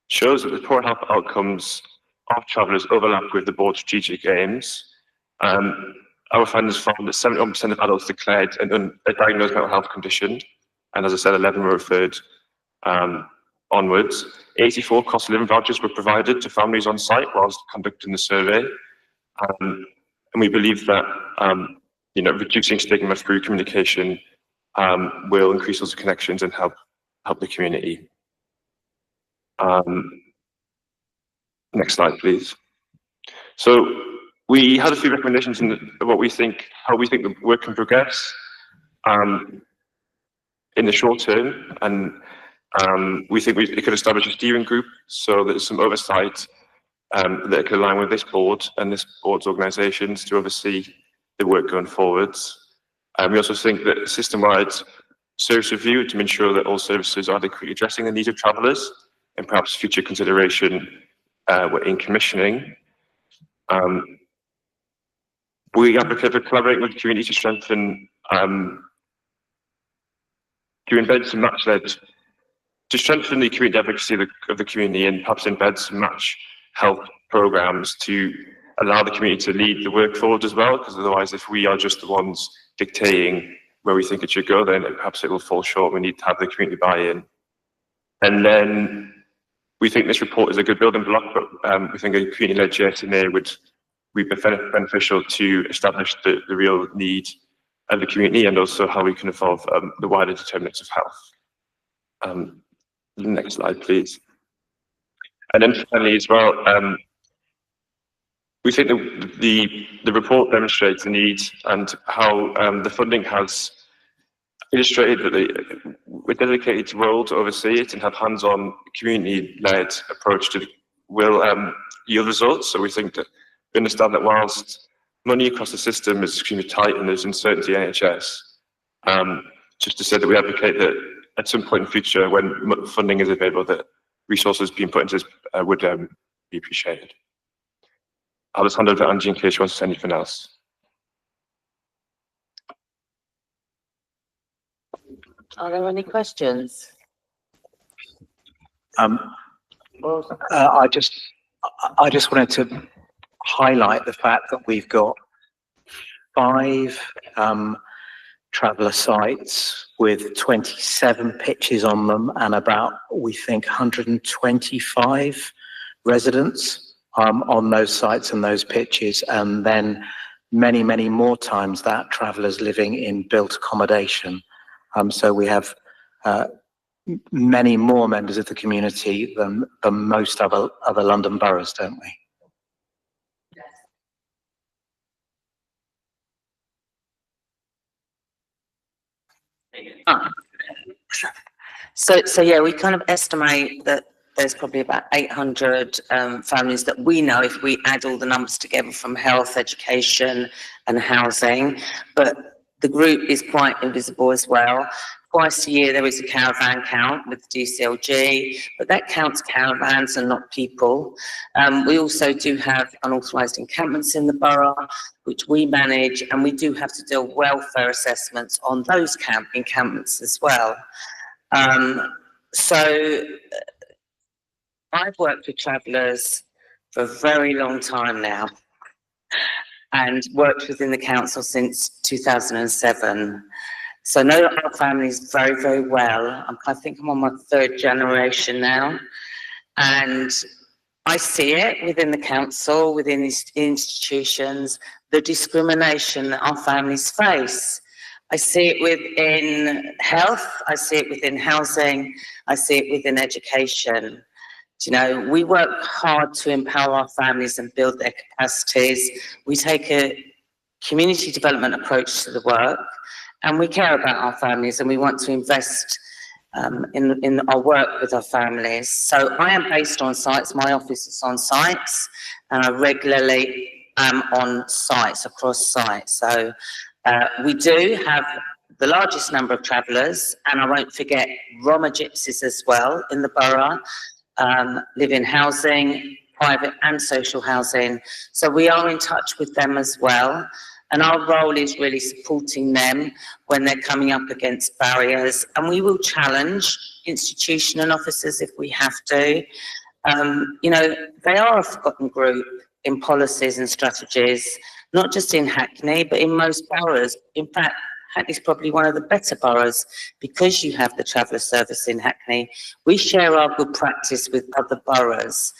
shows that the poor health outcomes of travellers overlap with the board's strategic aims. Our findings found that 71% of adults declared a diagnosed mental health condition, and as I said, 11 were referred onwards. 84 cost of living vouchers were provided to families on site whilst conducting the survey. And we believe that reducing stigma through communication will increase those connections and help the community. Next slide, please. So we had a few recommendations in how we think the work can progress in the short term, and we think it could establish a steering group so there's some oversight that can align with this board and this board's organisations to oversee the work going forwards. We also think that system-wide service review to ensure that all services are adequately addressing the needs of travellers, and perhaps future consideration in commissioning. We advocate for collaborating with the community to strengthen, to embed some match-led, to strengthen the community advocacy of the community, and perhaps embed some match health programmes to allow the community to lead the work forward as well, because otherwise if we are just the ones dictating where we think it should go, then perhaps it will fall short. We need to have the community buy-in. And then we think this report is a good building block, but we think a community-led JSNA would be beneficial to establish the real need of the community, and also how we can evolve the wider determinants of health. Next slide, please. And then finally as well, we think that the report demonstrates the need and how the funding has illustrated that we're dedicated to role to oversee it and have hands-on community-led approach to will yield results. So we think that we understand that whilst money across the system is extremely tight and there's uncertainty in NHS, just to say that we advocate that at some point in the future when funding is available, that resources being put into this would be appreciated. I'll just hand over to Angie in case she wants to say anything else. Are there any questions? I just wanted to highlight the fact that we've got 5 traveller sites with 27 pitches on them and about, we think, 125 residents on those sites and those pitches, and then many, many more times that travellers living in built accommodation. So we have many more members of the community than most other London boroughs, don't we? So yeah, we kind of estimate that there's probably about 800 families that we know if we add all the numbers together from health, education and housing, but the group is quite invisible as well. Twice a year there is a caravan count with DCLG, but that counts caravans and not people. We also do have unauthorised encampments in the borough, which we manage, and we do have to do welfare assessments on those encampments as well. So I've worked with travellers for a very long time now and worked within the council since 2007. So I know our families very, very well. I think I'm on my 3rd generation now. And I see it within the council, within these institutions, the discrimination that our families face. I see it within health, I see it within housing, I see it within education. You know, we work hard to empower our families and build their capacities. We take a community development approach to the work, and we care about our families, and we want to invest in our work with our families. So I am based on sites, my office is on sites, and I regularly am on sites, across sites. So we do have the largest number of travellers, and I won't forget Roma gypsies as well in the borough, live in housing, private and social housing. So we are in touch with them as well. And our role is really supporting them when they're coming up against barriers. And we will challenge institution and officers if we have to. You know, they are a forgotten group in policies and strategies, not just in Hackney, but in most boroughs. In fact, Hackney's probably one of the better boroughs because you have the traveller service in Hackney. We share our good practice with other boroughs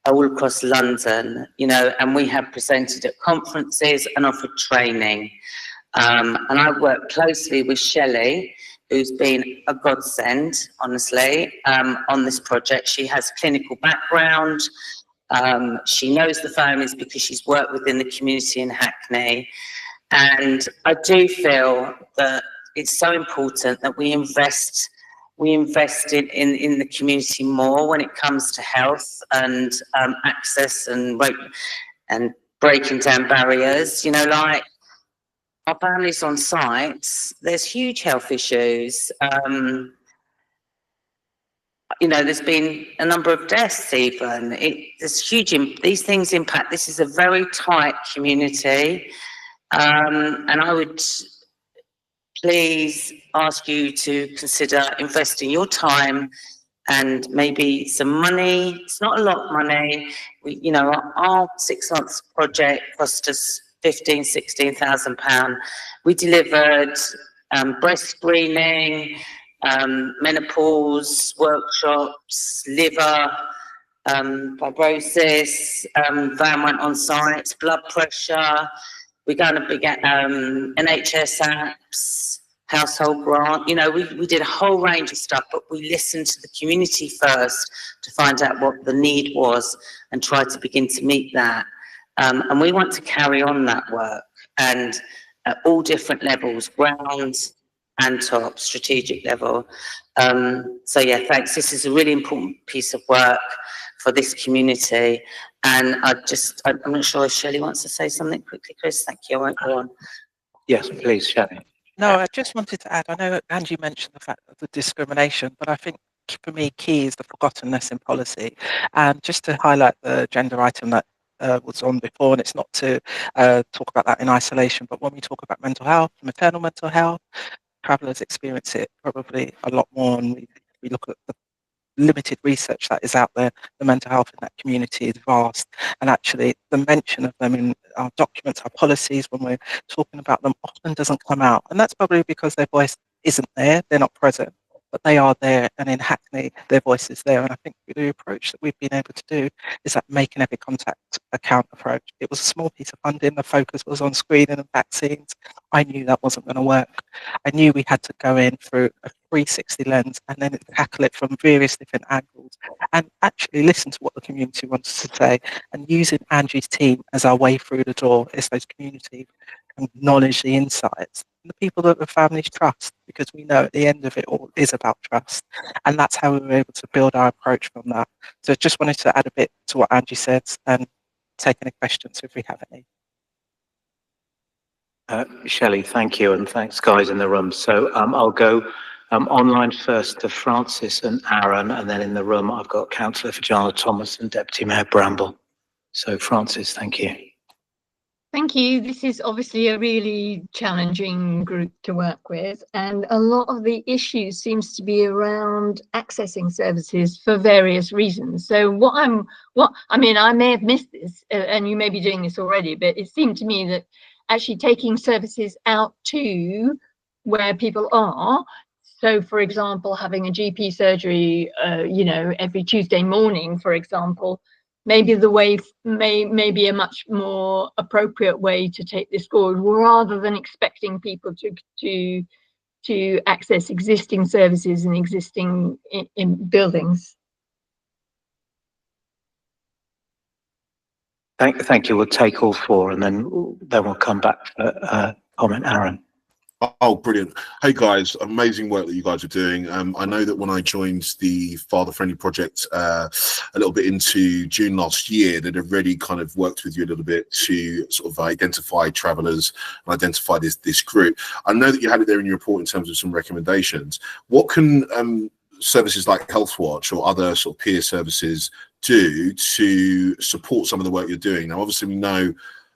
all across London, you know, and we have presented at conferences and offered training. And I work closely with Shelley, who's been a godsend, honestly, on this project. She has clinical background. She knows the families because she's worked within the community in Hackney. And I do feel that it's so important that we invest we invest in the community more when it comes to health and access and breaking down barriers. You know, like our families on sites, there's huge health issues. You know, there's been a number of deaths even. There's huge, these things impact. This is a very tight community. And I would please ask you to consider investing your time and maybe some money. It's not a lot of money. You know, our 6 months project cost us £16,000. We delivered breast screening, menopause workshops, liver, fibrosis, van went on site, blood pressure. We're going to be getting NHS apps, household grant. You know, we did a whole range of stuff, but we listened to the community first to find out what the need was and try to begin to meet that. And we want to carry on that work, and at all different levels, ground and top, strategic level. So yeah, thanks. This is a really important piece of work for this community. And I'm not sure if Shelley wants to say something quickly. Chris, thank you. I won't go on. Yes, please, Shelley. No, I just wanted to add, I know Angie mentioned the fact of the discrimination, but I think for me, key is the forgottenness in policy. And just to highlight the gender item that was on before, and it's not to talk about that in isolation, but when we talk about mental health, maternal mental health, travellers experience it probably a lot more, and we look at the limited research that is out there. The mental health in that community is vast, and actually the mention of them in our documents, our policies, when we're talking about them, often doesn't come out, and that's probably because their voice isn't there, they're not present, but they are there, and in Hackney their voice is there. And I think the approach that we've been able to do is that make an every contact account approach. It was a small piece of funding, the focus was on screening and vaccines. I knew that wasn't going to work. I knew we had to go in through a 360 lens and then tackle it from various different angles and actually listen to what the community wants to say, and using Angie's team as our way through the door is those community acknowledge the insights, and the people that the families trust, because we know at the end of it all is about trust, and that's how we were able to build our approach from that. So just wanted to add a bit to what Angie said and take any questions if we have any. Shelley, thank you, and thanks guys in the room. So I'll go online first to Francis and Aaron, and then in the room I've got Councillor Fajana Thomas and Deputy Mayor Bramble. So Francis, thank you. Thank you. This is obviously a really challenging group to work with, and a lot of the issues seems to be around accessing services for various reasons. So I mean, I may have missed this, and you may be doing this already, but it seemed to me that actually taking services out to where people are. So, for example, having a GP surgery, you know, every Tuesday morning, for example, maybe the way may be a much more appropriate way to take this forward, rather than expecting people to access existing services and existing in buildings. Thank you. We'll take all four, and then we'll come back for comment, Aaron. Oh, brilliant. Hey guys, amazing work that you guys are doing. I know that when I joined the Father Friendly Project a little bit into June last year, they'd already kind of worked with you a little bit to sort of identify travellers and identify this group. I know that you had it there in your report in terms of some recommendations. What can services like Healthwatch or other sort of peer services do to support some of the work you're doing? Now, obviously we know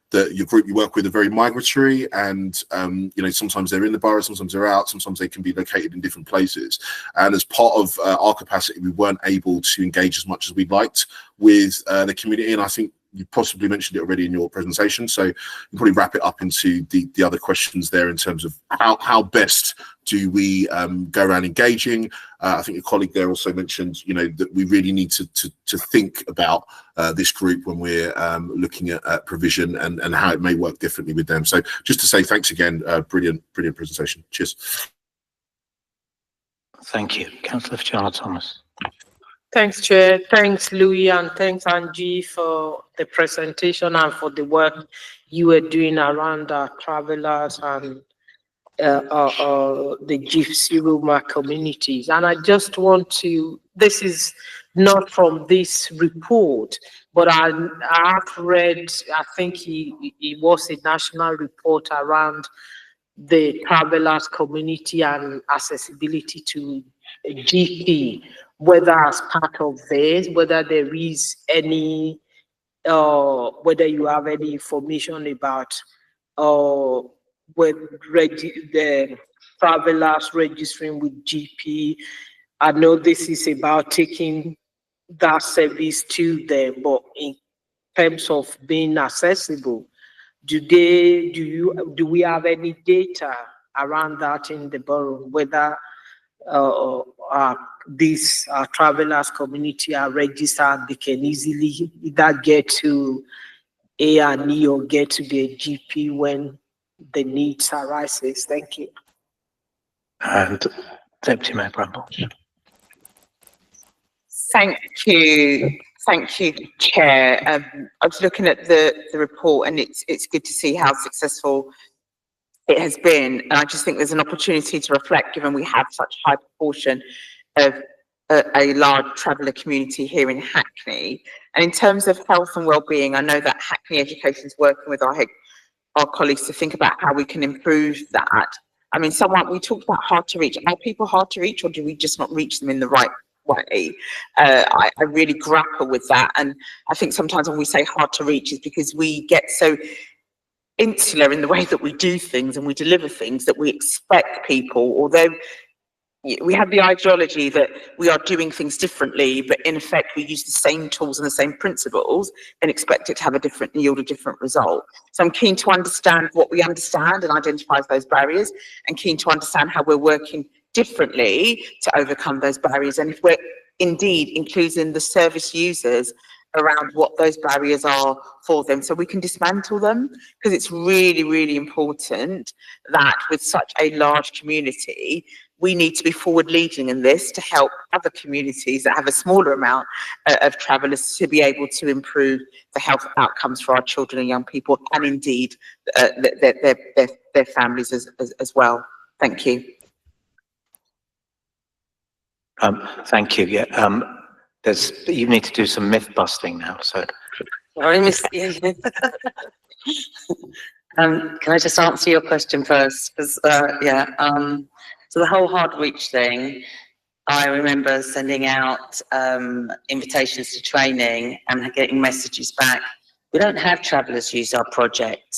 that your group you work with are very migratory, and you know, sometimes they're in the borough, sometimes they're out, sometimes they can be located in different places. And as part of our capacity, we weren't able to engage as much as we'd liked with the community. And I think you possibly mentioned it already in your presentation, so you can probably wrap it up into the other questions there in terms of how best do we go around engaging. I think your colleague there also mentioned, you know, that we really need to think about this group when we're looking at provision and how it may work differently with them. So just to say thanks again, brilliant presentation. Cheers. Thank you. Councillor Fajana Thomas. Thanks, Chair. Thanks, Louis, and thanks, Angie, for the presentation and for the work you were doing around our travellers and the Gypsy Roma communities. And I just want to, this is not from this report, but I've read, I think it was a national report around the travelers community and accessibility to GP, whether as part of this, whether there is any, whether you have any information about with the travelers registering with GP. I know this is about taking that service to them, but in terms of being accessible, do we have any data around that in the borough, whether these travelers community are registered, they can easily either get to A&E or get to the GP when the needs arises? Thank you. And Deputy Mayor Bramble. Thank you, Chair. I was looking at the report, and it's good to see how successful it has been. And I just think there's an opportunity to reflect, given we have such a high proportion of a large traveller community here in Hackney. And in terms of health and wellbeing, I know that Hackney Education is working with our colleagues to think about how we can improve that. I mean, we talked about hard to reach. Are people hard to reach, or do we just not reach them in the right way? I really grapple with that. And I think sometimes when we say hard to reach is because we get so insular in the way that we do things and we deliver things that we expect people, although we have the ideology that we are doing things differently, but in effect we use the same tools and the same principles and expect it to have yield a different result. So I'm keen to understand what we understand and identify those barriers, and keen to understand how we're working differently to overcome those barriers, and if we're indeed including the service users around what those barriers are for them, so we can dismantle them. Because it's really, really important that with such a large community, we need to be forward leading in this to help other communities that have a smaller amount of travellers to be able to improve the health outcomes for our children and young people, and indeed their families as well. Thank you. Thank you. Yeah, you need to do some myth busting now. So, Sorry, Miss. Can I just answer your question first? Because so the whole hard reach thing, I remember sending out invitations to training and getting messages back. We don't have travellers use our project,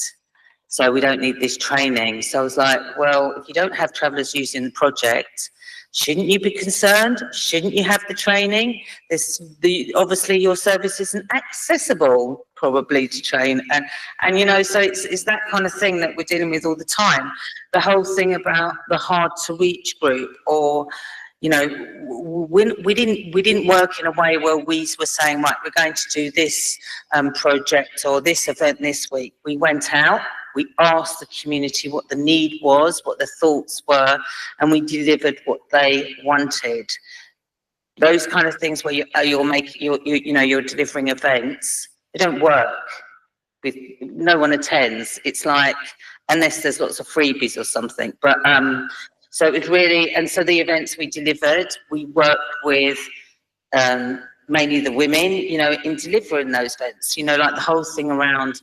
so we don't need this training. So I was like, well, if you don't have travellers using the project, shouldn't you be concerned? Shouldn't you have the training? Obviously your service isn't accessible probably to train, and you know, so it's that kind of thing that we're dealing with all the time. The whole thing about the hard to reach group, or you know, we didn't work in a way where we were saying, right, we're going to do this project or this event this week. We went out, we asked the community what the need was, what the thoughts were, and we delivered what they wanted. Those kind of things where you're delivering events, they don't work. With no one attends. It's like, unless there's lots of freebies or something. But so it really, and so the events we delivered, we worked with mainly the women, you know, in delivering those events. You know, like the whole thing around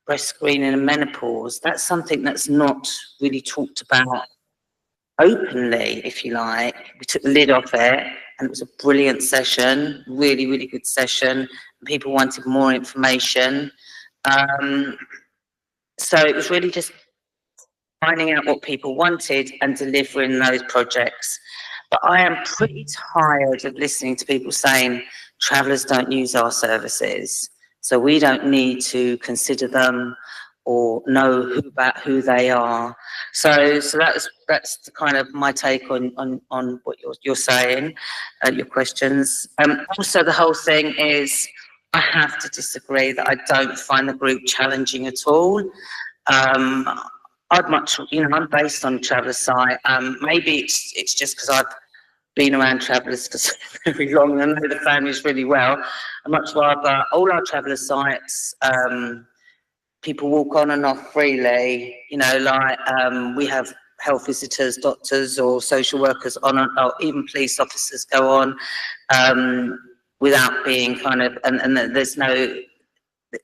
breast screening and menopause. That's something that's not really talked about openly, if you like. We took the lid off it, and it was a brilliant session, really, really good session. People wanted more information. So it was really just finding out what people wanted and delivering those projects. But I am pretty tired of listening to people saying travellers don't use our services, so we don't need to consider them or know about who they are. So that's the kind of my take on what you're saying, your questions. Also, the whole thing is, I have to disagree that I don't find the group challenging at all. I'd much, you know, I'm based on traveller site. Maybe it's just because I've been around travellers for so very long and I know the families really well. I'd much rather all our traveller sites, people walk on and off freely. You know, like we have health visitors, doctors or social workers on, or even police officers go on without being kind of, and there's no,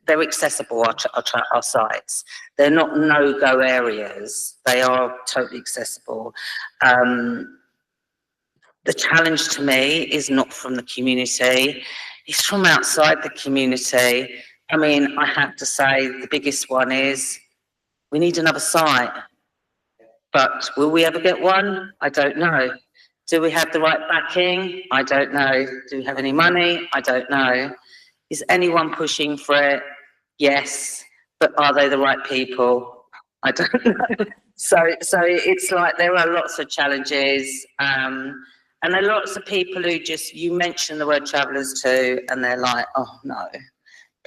they're accessible, our sites. They're not no-go areas. They are totally accessible. The challenge to me is not from the community, it's from outside the community. I mean, I have to say the biggest one is we need another site, but will we ever get one? I don't know. Do we have the right backing? I don't know. Do we have any money? I don't know. Is anyone pushing for it? Yes, but are they the right people? I don't know. So it's like there are lots of challenges, and there are lots of people who just, you mention the word travellers too, and they're like, oh no,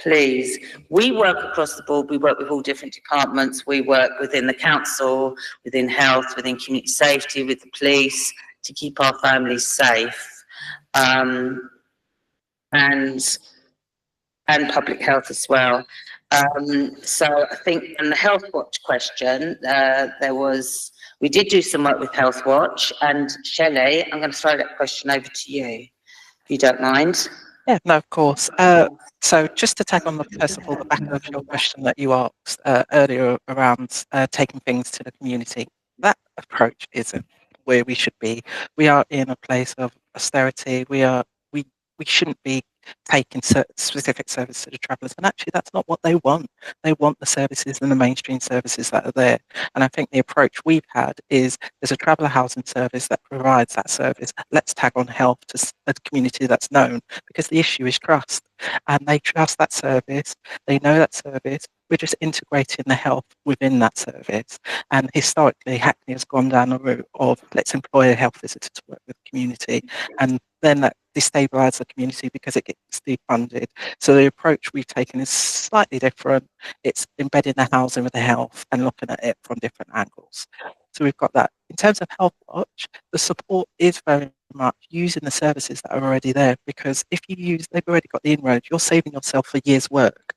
please. We work across the board. We work with all different departments. We work within the council, within health, within community safety, with the police to keep our families safe, and public health as well. So I think in the Health Watch question, we did do some work with Health Watch, and Shelley, I'm going to throw that question over to you, if you don't mind. Yeah, no, of course. So just to tag on, first of all, the back of your question that you asked earlier around taking things to the community, that approach isn't where we should be. We are in a place of austerity. We shouldn't be taking specific service to the travellers, and actually that's not what they want. They want the services and the mainstream services that are there. And I think the approach we've had is there's a traveller housing service that provides that service. Let's tag on health to a community that's known, because the issue is trust, and they trust that service, they know that service. We're just integrating the health within that service. And historically, Hackney has gone down the route of let's employ a health visitor to work with the community, and then that destabilise the community because it gets defunded. So the approach we've taken is slightly different. It's embedding the housing with the health and looking at it from different angles. So we've got that. In terms of Health Watch, the support is very much using the services that are already there, because if you use, they've already got the inroads, you're saving yourself a year's work.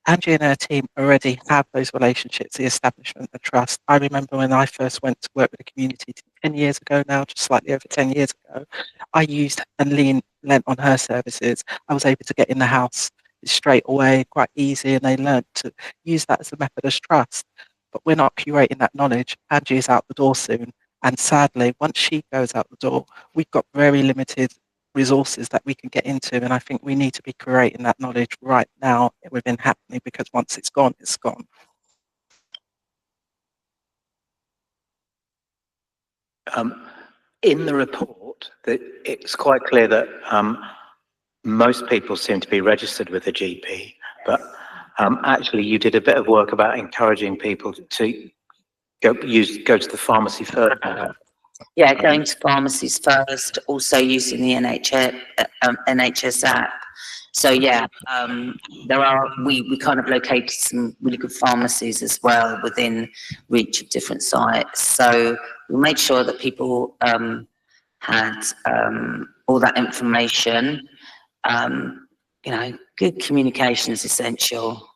Angie and her team already have those relationships, the establishment, the trust. I remember when I first went to work with the community 10 years ago now, just slightly over 10 years ago, I used and lent on her services. I was able to get in the house straight away, quite easy, and they learned to use that as a method of trust. But we're not curating that knowledge. Angie is out the door soon. And sadly, once she goes out the door, we've got very limited resources that we can get into, and I think we need to be creating that knowledge right now within Hackney, because once it's gone, it's gone. In the report, it's quite clear that most people seem to be registered with a GP, but actually you did a bit of work about encouraging people to go to the pharmacy first. Yeah, going to pharmacies first, also using the NHS app. So yeah, we kind of located some really good pharmacies as well within reach of different sites. So we made sure that people had all that information. Good communication is essential.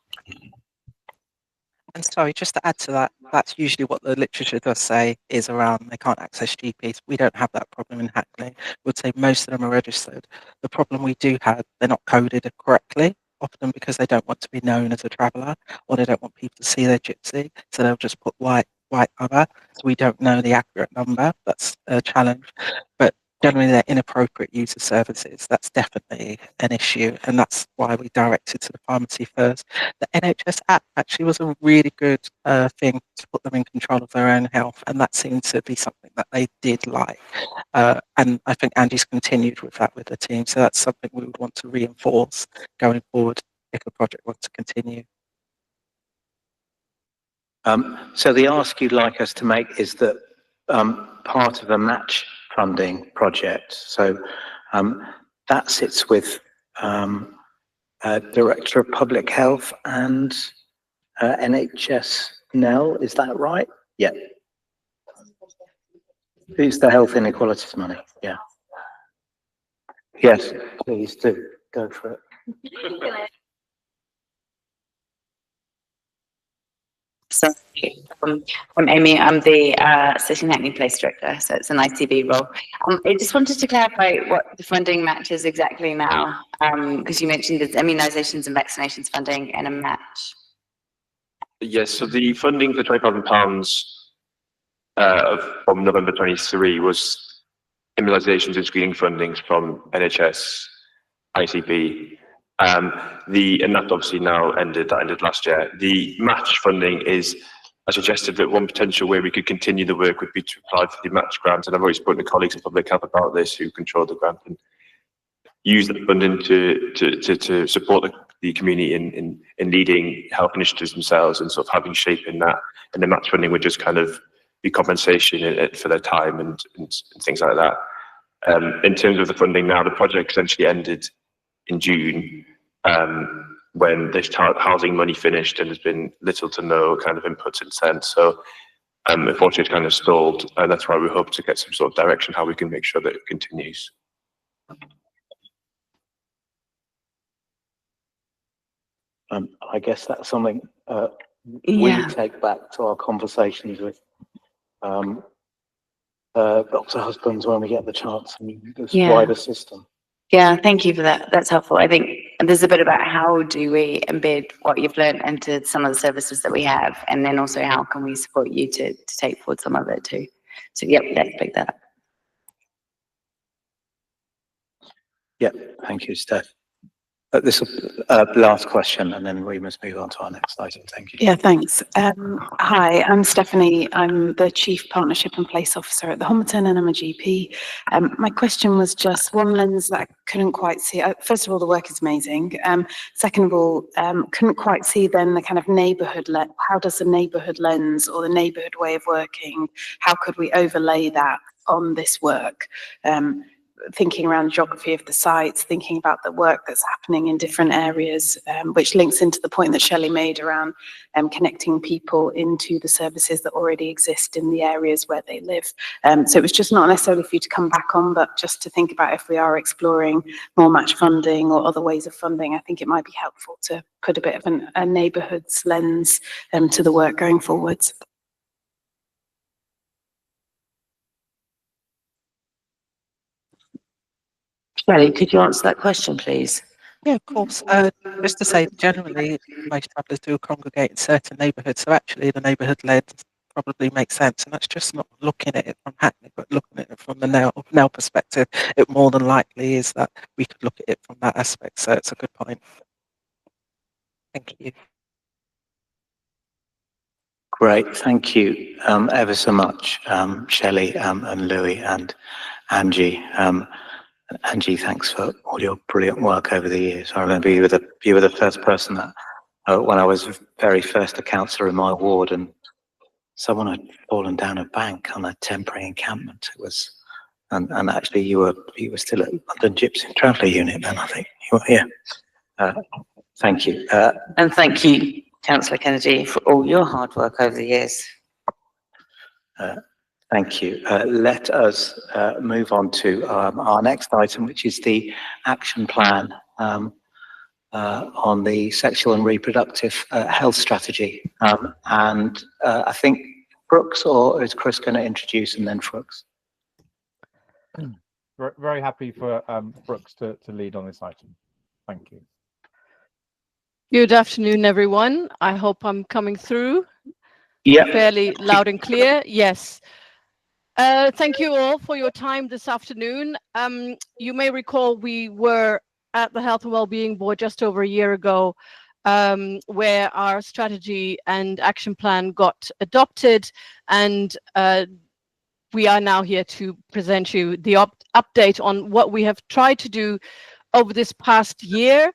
And sorry, just to add to that, that's usually what the literature does say is around they can't access GPs. We don't have that problem in Hackney. We'd say most of them are registered. The problem we do have, they're not coded correctly, often because they don't want to be known as a traveller, or they don't want people to see their gypsy, so they'll just put white cover. So we don't know the accurate number. That's a challenge. But generally, they're inappropriate use of services. That's definitely an issue, and that's why we directed to the pharmacy first. The NHS app actually was a really good thing to put them in control of their own health, and that seemed to be something that they did like. And I think Andy's continued with that with the team, so that's something we would want to reinforce going forward if the project wants to continue. So the ask you'd like us to make is that part of a match funding project. So that sits with Director of Public Health and NHS Nell, is that right? Yeah. It's the health inequalities money, yeah. Yes, please do, go for it. So, I'm Amy. I'm the City and Hackney Place Director, so it's an ITB role. I just wanted to clarify what the funding match is exactly now, because you mentioned there's immunisations and vaccinations funding and a match. Yes, so the funding for £20,000 from November 23 was immunisations and screening fundings from NHS, ITB. And that obviously now ended last year. The match funding is, I suggested that one potential way we could continue the work would be to apply for the match grant. And I've already spoken to colleagues in public health about this who control the grant and use that funding to support the community in leading health initiatives themselves and sort of having shape in that. And the match funding would just kind of be compensation for their time and things like that. In terms of the funding now, the project essentially ended in June, when the housing money finished, and there's been little to no kind of input since then. So unfortunately it's kind of stalled, and that's why we hope to get some sort of direction how we can make sure that it continues. I guess that's something we take back to our conversations with Dr. Husbands when we get the chance, and this wider system. Yeah, thank you for that. That's helpful. I think there's a bit about how do we embed what you've learned into some of the services that we have, and then also how can we support you to take forward some of it too. So yep, let's pick that up. Yep, thank you, Steph. This is the last question, and then we must move on to our next item. Thank you. Yeah, thanks. Hi, I'm Stephanie. I'm the Chief Partnership and Place Officer at the Homerton, and I'm a GP. My question was just one lens that I couldn't quite see. First of all, the work is amazing. Second of all, couldn't quite see then the kind of neighbourhood, how does the neighbourhood lens or the neighbourhood way of working, how could we overlay that on this work? Thinking around geography of the sites, thinking about the work that's happening in different areas, which links into the point that Shelley made around connecting people into the services that already exist in the areas where they live. So it was just not necessarily for you to come back on, but just to think about if we are exploring more match funding or other ways of funding, I think it might be helpful to put a bit of a neighbourhoods lens to the work going forwards. Shelley, could you answer that question, please? Yeah, of course. Just to say, generally, most travellers do congregate in certain neighbourhoods, so actually the neighbourhood led probably makes sense, and that's just not looking at it from Hackney, but looking at it from the now perspective. It more than likely is that we could look at it from that aspect, so it's a good point. Thank you. Great, thank you ever so much, Shelley and Louis and Angie. Angie, thanks for all your brilliant work over the years. I remember you were the first person that, when I was very first a councillor in my ward, and someone had fallen down a bank on a temporary encampment. It was, and actually you were still at London Gypsy Traveller Unit then, I think. You were here. Thank you. And thank you, Councillor Kennedy, for all your hard work over the years. Thank you. Let us move on to our next item, which is the action plan on the sexual and reproductive health strategy. And I think Brooks, or is Chris going to introduce, and then Brooks? Very happy for Brooks to lead on this item. Thank you. Good afternoon, everyone. I hope I'm coming through fairly loud and clear. Yes. Thank you all for your time this afternoon. You may recall we were at the Health and Wellbeing Board just over a year ago, where our strategy and action plan got adopted, and we are now here to present you the update on what we have tried to do over this past year.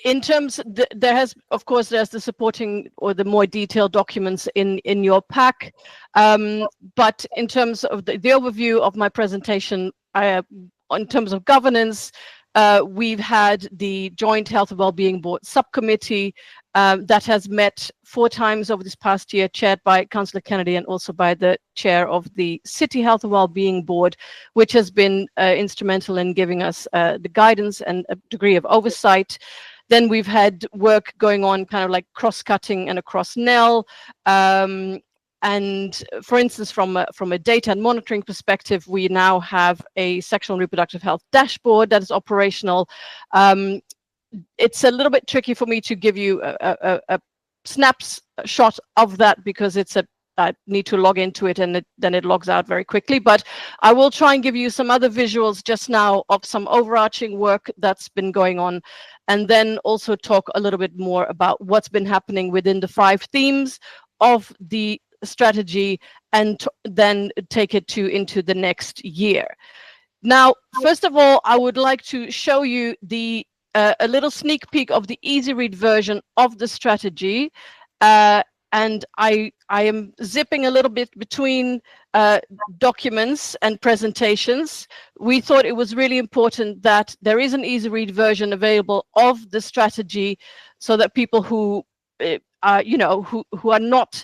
In terms, there's the supporting or the more detailed documents in your pack, but in terms of the overview of my presentation, in terms of governance, we've had the Joint Health and Wellbeing Board subcommittee that has met 4 times over this past year, chaired by Councillor Kennedy and also by the chair of the City Health and Wellbeing Board, which has been instrumental in giving us the guidance and a degree of oversight. Then we've had work going on kind of like cross-cutting and across NEL. And for instance, from a data and monitoring perspective, we now have a sexual and reproductive health dashboard that is operational. It's a little bit tricky for me to give you a snapshot of that because I need to log into it and then it logs out very quickly. But I will try and give you some other visuals just now of some overarching work that's been going on, and then also talk a little bit more about what's been happening within the 5 themes of the strategy, and then take it into the next year. Now, first of all, I would like to show you a little sneak peek of the easy read version of the strategy. And I am zipping a little bit between documents and presentations. We thought it was really important that there is an easy read version available of the strategy, so that people who who are not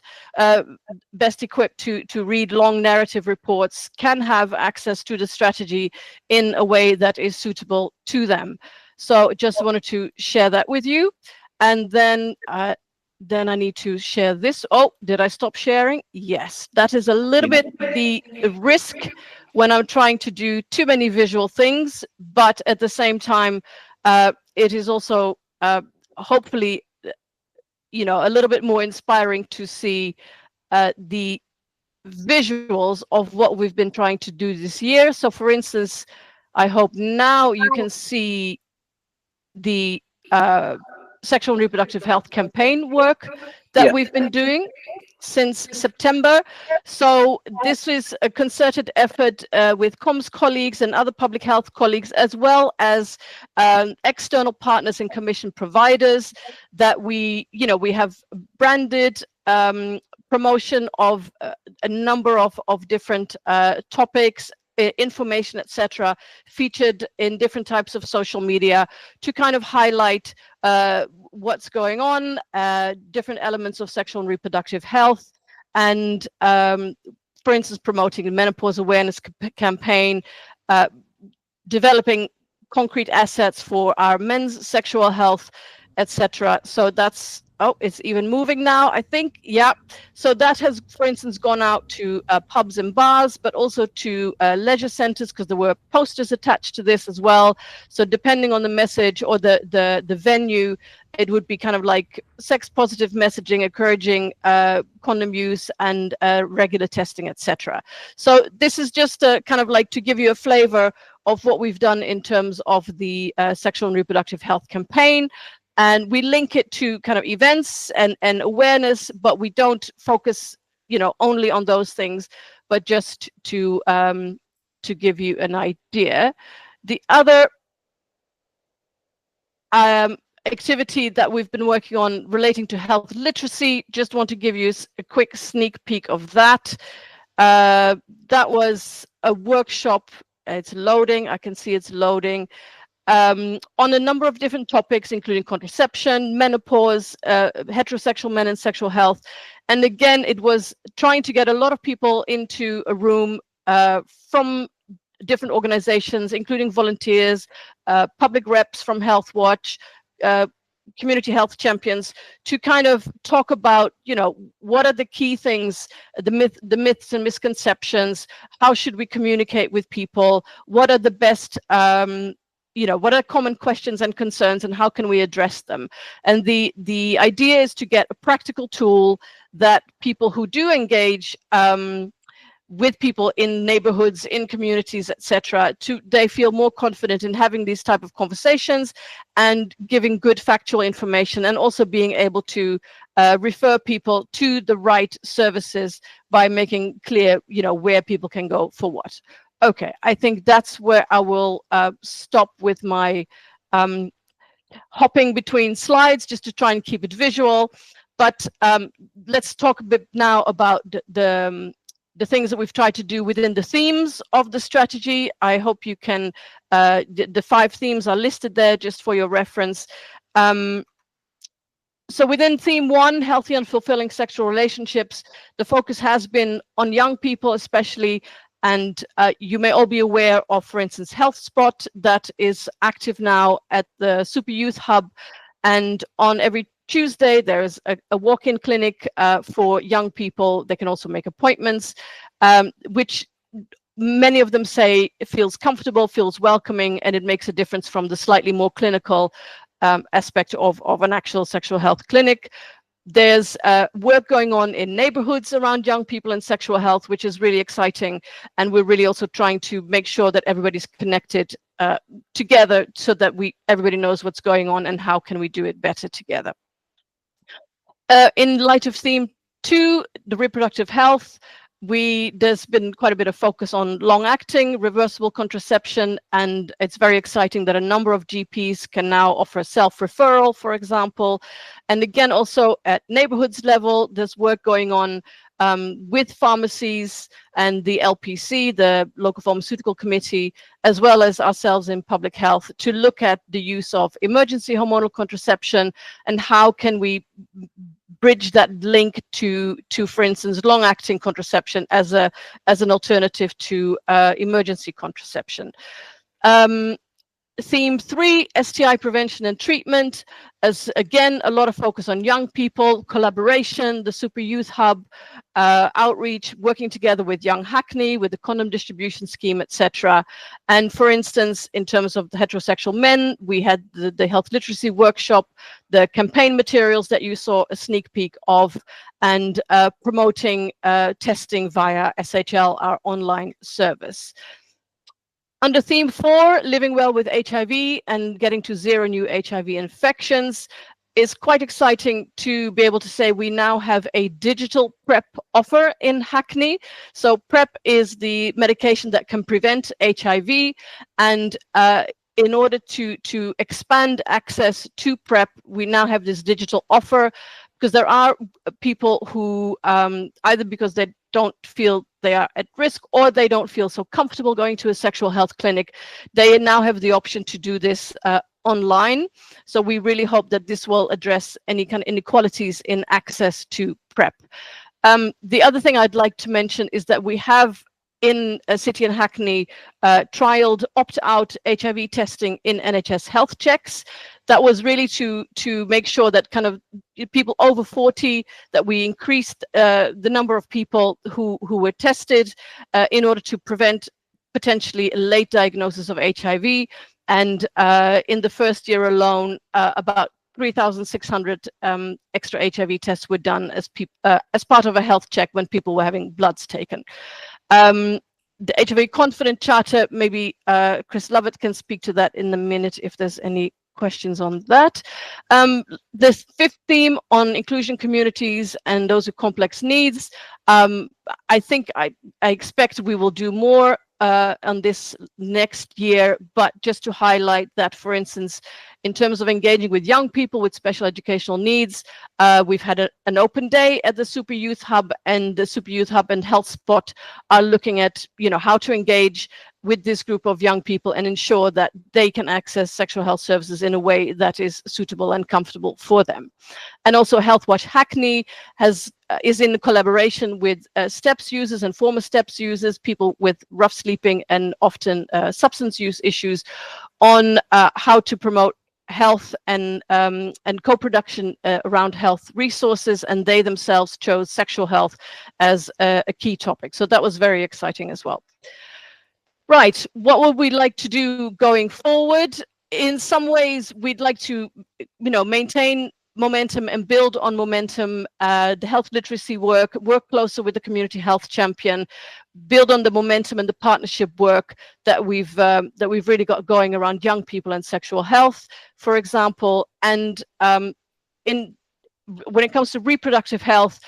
best equipped to read long narrative reports can have access to the strategy in a way that is suitable to them. So just wanted to share that with you. And then I need to share this. Oh, did I stop sharing? Yes, that is a little bit the risk when I'm trying to do too many visual things, but at the same time, it is also hopefully a little bit more inspiring to see the visuals of what we've been trying to do this year. So for instance, I hope now you can see the sexual and reproductive health campaign work that we've been doing since September. So this is a concerted effort with comms colleagues and other public health colleagues, as well as external partners and commission providers, that we have branded promotion of a number of different topics, information, etc., featured in different types of social media to kind of highlight what's going on, different elements of sexual and reproductive health, and for instance, promoting a menopause awareness campaign, developing concrete assets for our men's sexual health, etc. So that's, oh, it's even moving now, I think. Yeah. So that has, for instance, gone out to pubs and bars, but also to leisure centers, because there were posters attached to this as well. So depending on the message or the venue, it would be kind of like sex positive messaging, encouraging condom use and regular testing, etc. So this is just kind of like to give you a flavor of what we've done in terms of the sexual and reproductive health campaign. And we link it to kind of events and awareness, but we don't focus, only on those things, but just to give you an idea. The other activity that we've been working on relating to health literacy, just want to give you a quick sneak peek of that. That was a workshop. It's loading. I can see it's loading. On a number of different topics, including contraception, menopause, heterosexual men and sexual health. And again, it was trying to get a lot of people into a room from different organizations, including volunteers, public reps from Health Watch, community health champions, to kind of talk about, what are the key things, the myths and misconceptions, how should we communicate with people, what are the best what are common questions and concerns, and how can we address them? And the idea is to get a practical tool that people who do engage with people in neighborhoods, in communities, etc., they feel more confident in having these type of conversations and giving good factual information, and also being able to refer people to the right services by making clear, where people can go for what. Okay, I think that's where I will stop with my hopping between slides, just to try and keep it visual. But let's talk a bit now about the things that we've tried to do within the themes of the strategy. I hope you can, the 5 themes are listed there just for your reference. So within theme 1, healthy and fulfilling sexual relationships, the focus has been on young people especially. And you may all be aware of, for instance, HealthSpot, that is active now at the Super Youth Hub. And on every Tuesday, there's a walk-in clinic for young people. They can also make appointments, which many of them say it feels comfortable, feels welcoming, and it makes a difference from the slightly more clinical aspect of an actual sexual health clinic. There's work going on in neighborhoods around young people and sexual health, which is really exciting. And we're really also trying to make sure that everybody's connected together so that everybody knows what's going on and how can we do it better together. In light of theme 2, the reproductive health, there's been quite a bit of focus on long-acting reversible contraception, and it's very exciting that a number of GPs can now offer self-referral, for example. And again, also at neighborhoods level, there's work going on with pharmacies and the LPC, the Local Pharmaceutical Committee, as well as ourselves in public health, to look at the use of emergency hormonal contraception and how can we bridge that link to for instance, long-acting contraception as an alternative to emergency contraception. Theme 3, STI prevention and treatment, as again, a lot of focus on young people, collaboration, the Super Youth Hub, outreach, working together with Young Hackney, with the condom distribution scheme, etc. And for instance, in terms of the heterosexual men, we had the health literacy workshop, the campaign materials that you saw a sneak peek of, and promoting testing via SHL, our online service. Under theme 4, living well with HIV and getting to 0 new HIV infections, is quite exciting to be able to say we now have a digital PrEP offer in Hackney. So PrEP is the medication that can prevent HIV, and in order to expand access to PrEP, we now have this digital offer, because there are people who either because they don't feel they are at risk or they don't feel so comfortable going to a sexual health clinic, they now have the option to do this online. So we really hope that this will address any kind of inequalities in access to PrEP. The other thing I'd like to mention is that we have in a city in Hackney trialed opt-out HIV testing in NHS health checks. That was really to make sure that kind of people over 40, that we increased the number of people who were tested in order to prevent potentially a late diagnosis of HIV. And in the first year alone, about 3,600 extra HIV tests were done as part of a health check when people were having bloods taken. The HIV Confident Charter, maybe Chris Lovett can speak to that in a minute if there's any questions on that. The 5th theme on inclusion communities and those with complex needs, I think I expect we will do more on this next year, but just to highlight that, for instance, in terms of engaging with young people with special educational needs, we've had an open day at the Super Youth Hub, and the Super Youth Hub and Health Spot are looking at, how to engage with this group of young people and ensure that they can access sexual health services in a way that is suitable and comfortable for them. And also Health Watch Hackney is in collaboration with STEPS users and former STEPS users, people with rough sleeping and often substance use issues, on how to promote health and co-production around health resources, and they themselves chose sexual health as a key topic. So that was very exciting as well. Right, what would we like to do going forward? In some ways, we'd like to, maintain momentum and build on momentum, the health literacy work closer with the community health champion, build on the momentum and the partnership work that we've really got going around young people and sexual health, for example. And when it comes to reproductive health,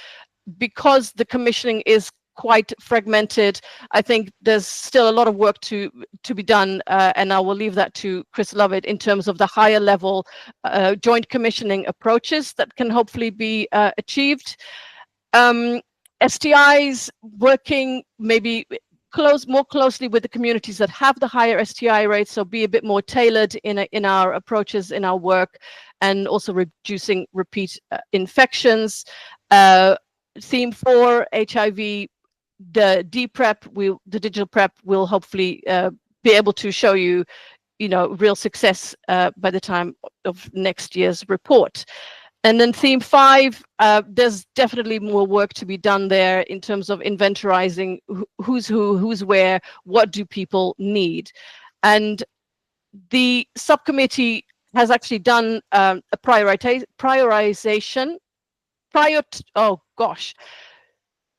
because the commissioning is quite fragmented, I think there's still a lot of work to be done, and I will leave that to Chris Lovett in terms of the higher level joint commissioning approaches that can hopefully be achieved. STIs, working maybe more closely with the communities that have the higher STI rates, so be a bit more tailored in our approaches, in our work, and also reducing repeat infections. Theme 4, HIV, the DPrEP, the digital PrEP will hopefully be able to show you, real success by the time of next year's report. And then theme 5, there's definitely more work to be done there in terms of inventorizing who's who, who's where, what do people need. And the subcommittee has actually done a prioritization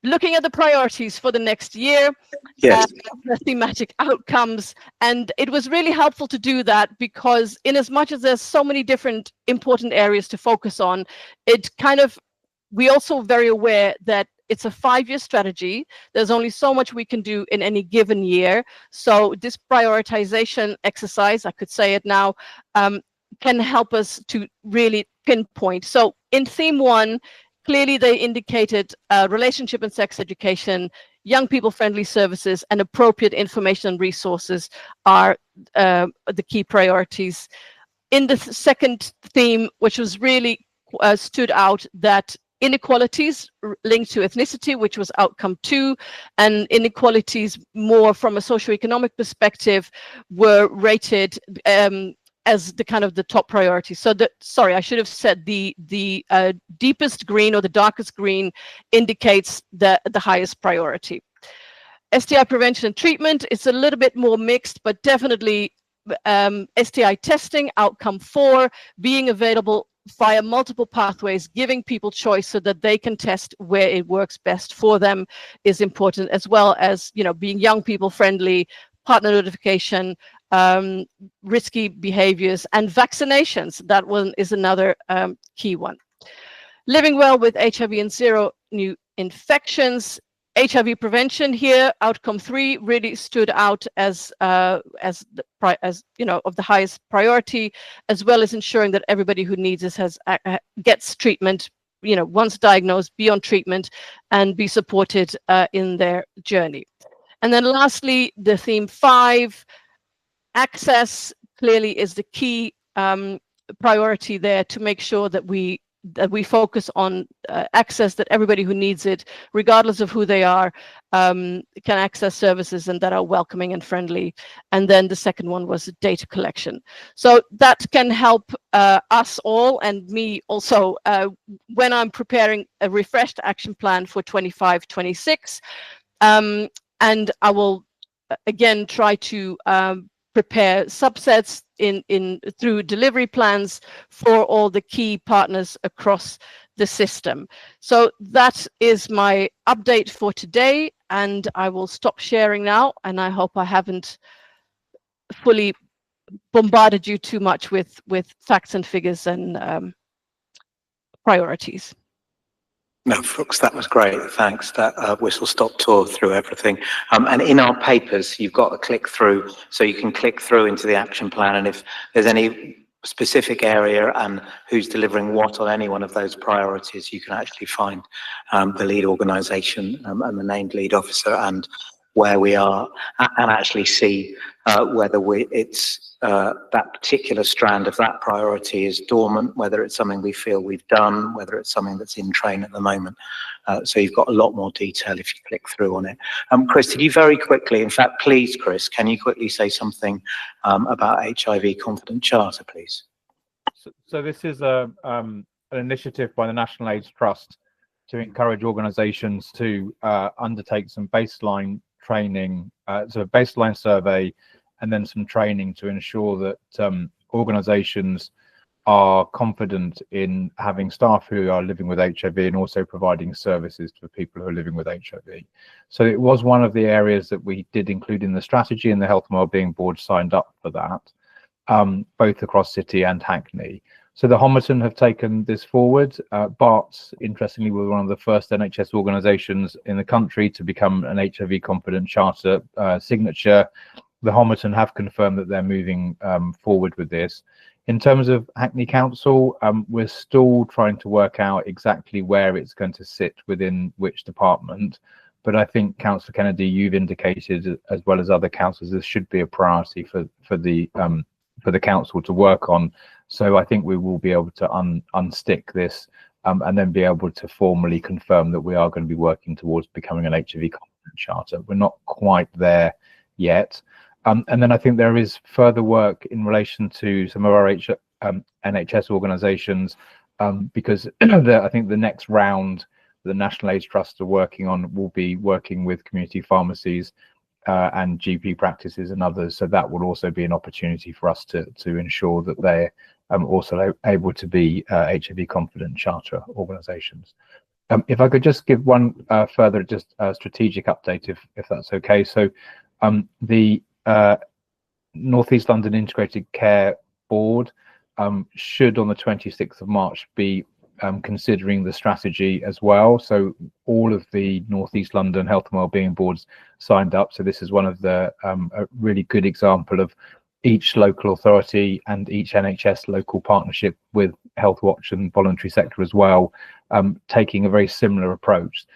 looking at the priorities for the next year, Yes. the thematic outcomes. And it was really helpful to do that because in as much as there's so many different important areas to focus on, we're also very aware that it's a 5-year strategy. There's only so much we can do in any given year. So this prioritization exercise, I could say it now, can help us to really pinpoint. So in theme 1, clearly they indicated relationship and sex education, young people friendly services, and appropriate information and resources are the key priorities. In the second theme, which was really stood out, that inequalities linked to ethnicity, which was outcome 2, and inequalities more from a socioeconomic perspective were rated as the top priority. So sorry, I should have said the deepest green or the darkest green indicates the highest priority. STI prevention and treatment is a little bit more mixed, but definitely STI testing, outcome 4, being available via multiple pathways, giving people choice so that they can test where it works best for them is important, as well as being young people friendly, partner notification, risky behaviors, and vaccinations. That one is another key one. Living well with HIV and 0 new infections. HIV prevention here, outcome 3 really stood out as of the highest priority, as well as ensuring that everybody who needs this gets treatment, once diagnosed, be on treatment and be supported in their journey. And then lastly, the theme 5, access clearly is the key priority there, to make sure that we focus on access, that everybody who needs it, regardless of who they are, can access services and that are welcoming and friendly. And then the second one was data collection. So that can help us all, and me also, when I'm preparing a refreshed action plan for 25-26. And I will again try to prepare subsets through delivery plans for all the key partners across the system. So that is my update for today, and I will stop sharing now, and I hope I haven't fully bombarded you too much with facts and figures and priorities. No, Brooks, that was great. Thanks. That whistle-stop tour through everything. And in our papers, you've got to click through, so you can click through into the action plan. And if there's any specific area and who's delivering what on any one of those priorities, you can actually find the lead organisation and the named lead officer and where we are, and actually see whether it's that particular strand of that priority is dormant, whether it's something we feel we've done, whether it's something that's in train at the moment. So you've got a lot more detail if you click through on it. Chris, did you very quickly, in fact, please, Chris, can you quickly say something about HIV Confident Charter, please? So this is an initiative by the National AIDS Trust to encourage organisations to undertake some baseline training, so a baseline survey, and then some training to ensure that organisations are confident in having staff who are living with HIV and also providing services to people who are living with HIV. So it was one of the areas that we did include in the strategy, and the Health and Wellbeing Board signed up for that, both across City and Hackney. So the Homerton have taken this forward. Barts, interestingly, were one of the first NHS organisations in the country to become an HIV Confident Charter signature. The Homerton have confirmed that they're moving forward with this. In terms of Hackney Council, we're still trying to work out exactly where it's going to sit within which department. But I think, Councillor Kennedy, you've indicated, as well as other councillors, this should be a priority for the council to work on. So I think we will be able to unstick this and then be able to formally confirm that we are going to be working towards becoming an HIV Confident Charter. We're not quite there yet. And then I think there is further work in relation to some of our NHS organisations, because I think the next round the National AIDS Trust are working on will be working with community pharmacies and GP practices and others. So that will also be an opportunity for us to ensure that they're also able to be HIV confident charter organisations. If I could just give one further strategic update, if that's okay. So the North East London Integrated Care Board should on the 26th of March be considering the strategy as well. So all of the North East London Health and Wellbeing boards signed up. So this is one of the a really good example of each local authority and each NHS local partnership with Health Watch and voluntary sector as well, taking a very similar approach.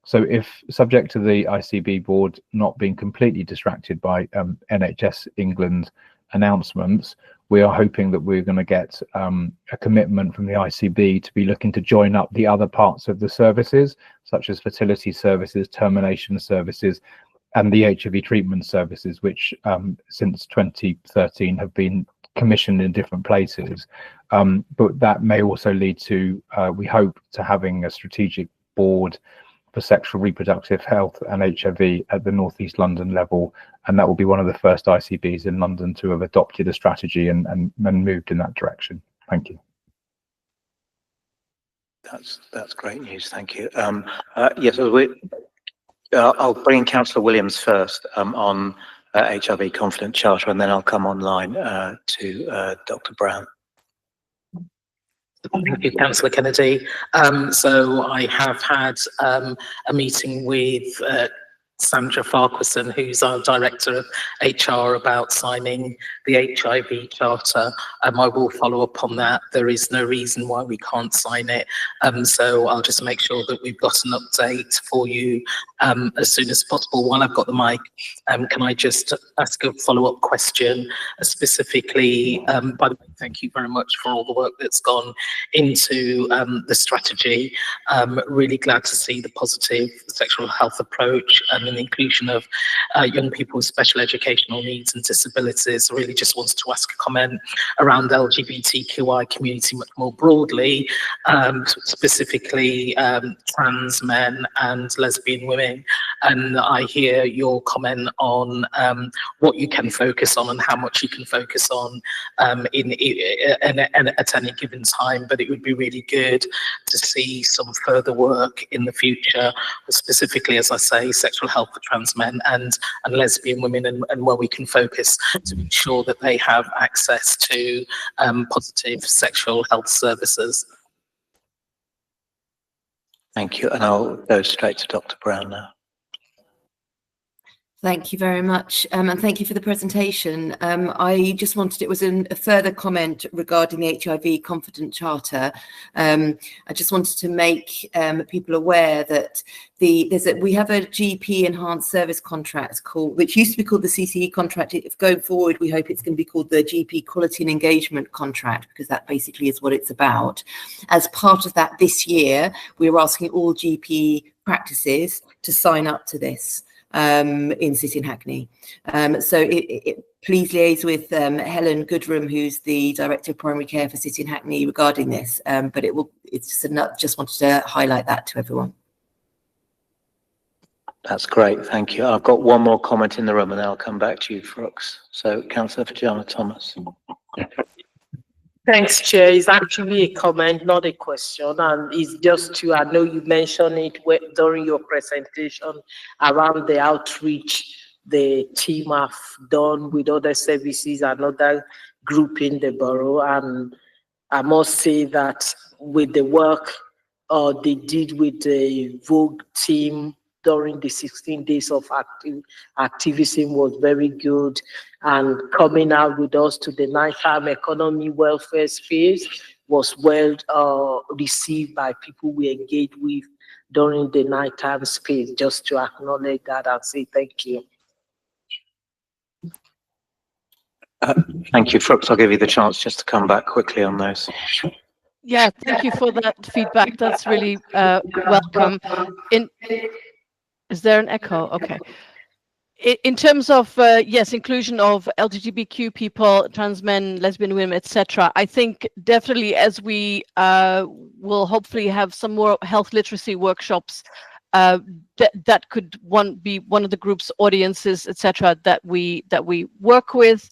So if subject to the ICB board not being completely distracted by NHS England announcements, we are hoping that we're going to get a commitment from the ICB to be looking to join up the other parts of the services, such as fertility services, termination services, and the HIV treatment services, which since 2013 have been commissioned in different places. But that may also lead to, we hope, to having a strategic board for sexual reproductive health and HIV at the North East London level, and that will be one of the first ICBs in London to have adopted a strategy and moved in that direction. Thank you. That's great news. Thank you. Yes, I'll bring in Councillor Williams first on HIV Confident Charter, and then I'll come online to Dr. Brown. Thank you, Councillor Kennedy. So I have had a meeting with Sandra Farquharson, who's our Director of HR, about signing the HIV Charter. I will follow up on that. There is no reason why we can't sign it. So I'll just make sure that we've got an update for you as soon as possible. While I've got the mic, can I just ask a follow-up question specifically? By the way, thank you very much for all the work that's gone into the strategy. Really glad to see the positive sexual health approach and the inclusion of young people with special educational needs and disabilities. I really just wanted to ask a comment around the LGBTQI community much more broadly, specifically trans men and lesbian women. And I hear your comment on what you can focus on and how much you can focus on at any given time, but it would be really good to see some further work in the future, specifically, as I say, sexual health for trans men and lesbian women, and where we can focus to ensure that they have access to positive sexual health services. Thank you, and I'll go straight to Dr. Brown now. Thank you very much, and thank you for the presentation. I just wanted, it was a further comment regarding the HIV Confident Charter. I just wanted to make people aware that we have a GP enhanced service contract which used to be called the CCE contract. If going forward, we hope it's going to be called the GP Quality and Engagement Contract, because that basically is what it's about. As part of that, this year, we are asking all GP practices to sign up to this. In City and Hackney. So please liaise with Helen Goodrum, who's the Director of Primary Care for City and Hackney, regarding this. But it's just wanted to highlight that to everyone. That's great, thank you. I've got one more comment in the room and then I'll come back to you, Brooks. So Councillor Fijiana Thomas. Thanks, Chair. It's actually a comment, not a question, and it's just to, I know you mentioned it during your presentation around the outreach the team have done with other services and other group in the borough, and I must say that with the work they did with the Vogue team during the 16 days of activism was very good, and coming out with us to the nighttime economy welfare space was well received by people we engaged with during the nighttime space. Just to acknowledge that and say thank you. Thank you, Brooks. I'll give you the chance just to come back quickly on those. Yeah, thank you for that feedback. That's really welcome. Is there an echo? Okay. In terms of yes, inclusion of LGBTQ people, trans men, lesbian women, etc., I think definitely as we will hopefully have some more health literacy workshops, that could be one of the group's audiences, etc., that we work with.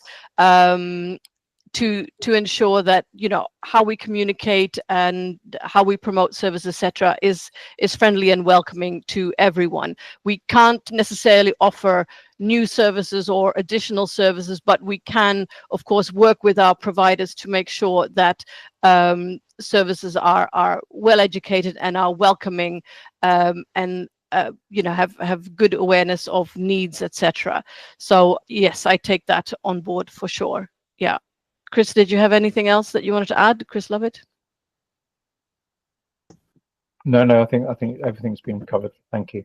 To ensure that, you know, how we communicate and how we promote services, etc., is friendly and welcoming to everyone. We can't necessarily offer new services or additional services, but we can, of course, work with our providers to make sure that services are well educated and are welcoming, and you know, have good awareness of needs, etc. So yes, I take that on board for sure. Yeah. Chris, did you have anything else that you wanted to add? Chris Lovett? No, I think everything's been covered. Thank you.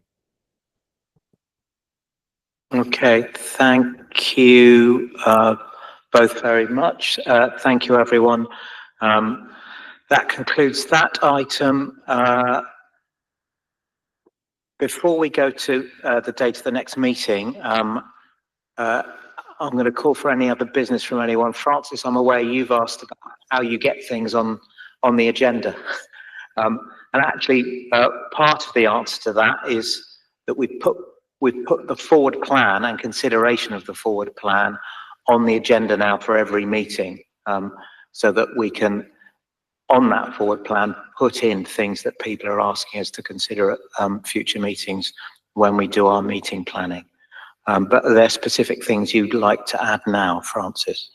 Okay, thank you both very much. Thank you, everyone. That concludes that item. Before we go to the date of the next meeting, I'm going to call for any other business from anyone. Francis, I'm aware you've asked about how you get things on the agenda. And actually, part of the answer to that is that we've put the forward plan and consideration of the forward plan on the agenda now for every meeting, so that we can, on that forward plan, put in things that people are asking us to consider at future meetings when we do our meeting planning. But are there specific things you'd like to add now, Francis?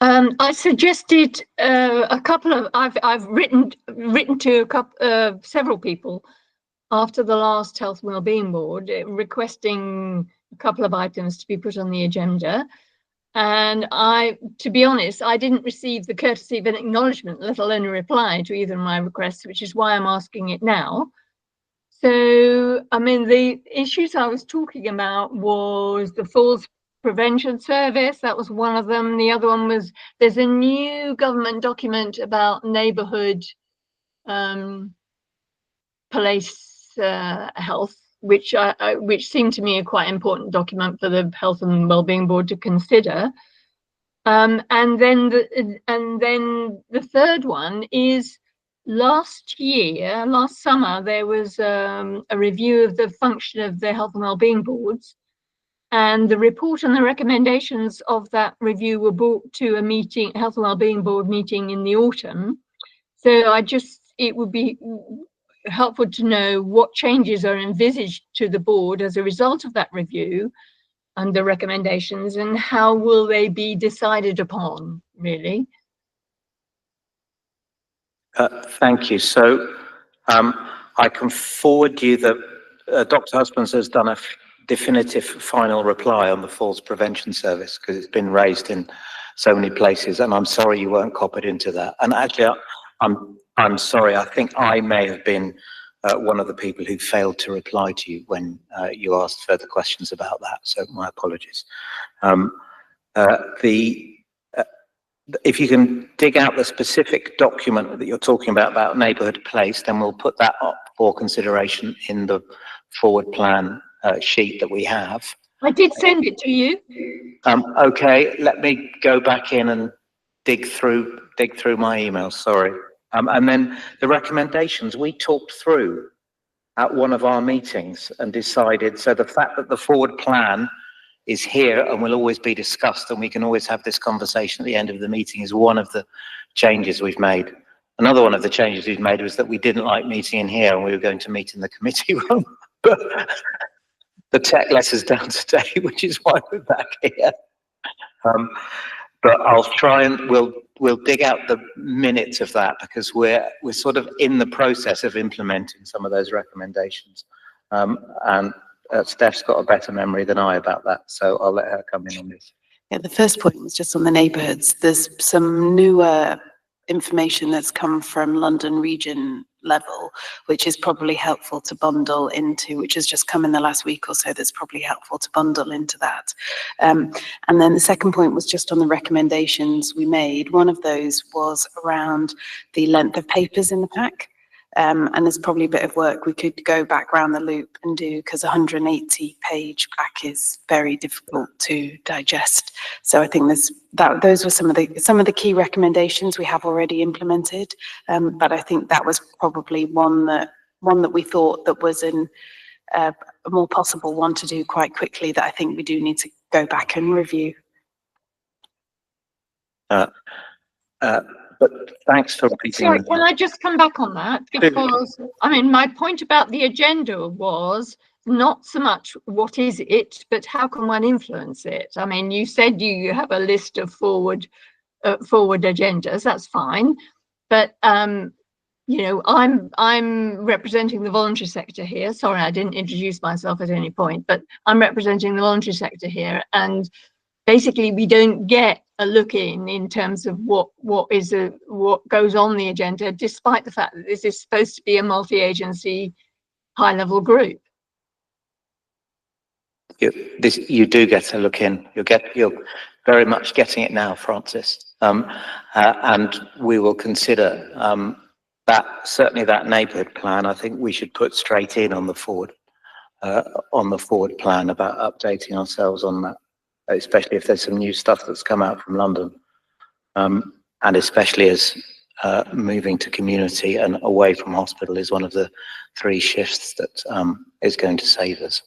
I suggested a couple of. I've written to several people after the last Health and Wellbeing Board, requesting a couple of items to be put on the agenda. And to be honest, I didn't receive the courtesy of an acknowledgement, let alone a reply to either of my requests, which is why I'm asking it now. So, I mean, the issues I was talking about was the falls prevention service. That was one of them. The other one was there's a new government document about neighbourhood police health, which seemed to me a quite important document for the Health and Wellbeing Board to consider. And then the third one is last summer, there was a review of the function of the Health and Wellbeing Boards, and the report and the recommendations of that review were brought to a Health and Wellbeing Board meeting in the autumn. So it would be helpful to know what changes are envisaged to the board as a result of that review and the recommendations, and how will they be decided upon, really? Thank you. So I can forward you that Dr. Husbands has done a definitive final reply on the falls prevention service, because it's been raised in so many places, and I'm sorry you weren't copied into that. And actually, I'm sorry, I think I may have been one of the people who failed to reply to you when you asked further questions about that, so my apologies. If you can dig out the specific document that you're talking about neighbourhood place, then we'll put that up for consideration in the forward plan sheet that we have. I did send it to you. Okay, let me go back in and dig through my emails, sorry. And then the recommendations we talked through at one of our meetings and decided, so the fact that the forward plan is here and will always be discussed, and we can always have this conversation at the end of the meeting, is one of the changes we've made. Another one of the changes we've made was that we didn't like meeting in here and we were going to meet in the committee room. But the tech let us down today, which is why we're back here. But I'll try and we'll dig out the minutes of that, because we're sort of in the process of implementing some of those recommendations. And Steph's got a better memory than I about that, so I'll let her come in on this. Yeah, the first point was just on the neighbourhoods. There's some newer information that's come from London region level, which is probably helpful to bundle into, which has just come in the last week or so, that's probably helpful to bundle into that. And then the second point was just on the recommendations we made. One of those was around the length of papers in the pack. And there's probably a bit of work we could go back round the loop and do, because 180-page pack is very difficult to digest. So I think those were some of the key recommendations we have already implemented. But I think that was probably one that we thought that was a more possible one to do quite quickly, that I think we do need to go back and review. But thanks for repeating. Sorry, can I just come back on that? Because, I mean, my point about the agenda was not so much what is it, but how can one influence it? I mean, you said you have a list of forward agendas, that's fine. But, you know, I'm representing the voluntary sector here. Sorry, I didn't introduce myself at any point, but I'm representing the voluntary sector here. And basically, we don't get a look in terms of what goes on the agenda, despite the fact that this is supposed to be a multi-agency, high-level group. You do get a look in. You're very much getting it now, Francis. And we will consider certainly that neighbourhood plan. I think we should put straight in on the forward plan about updating ourselves on that, especially if there's some new stuff that's come out from London, and especially as moving to community and away from hospital is one of the 3 shifts that is going to save us,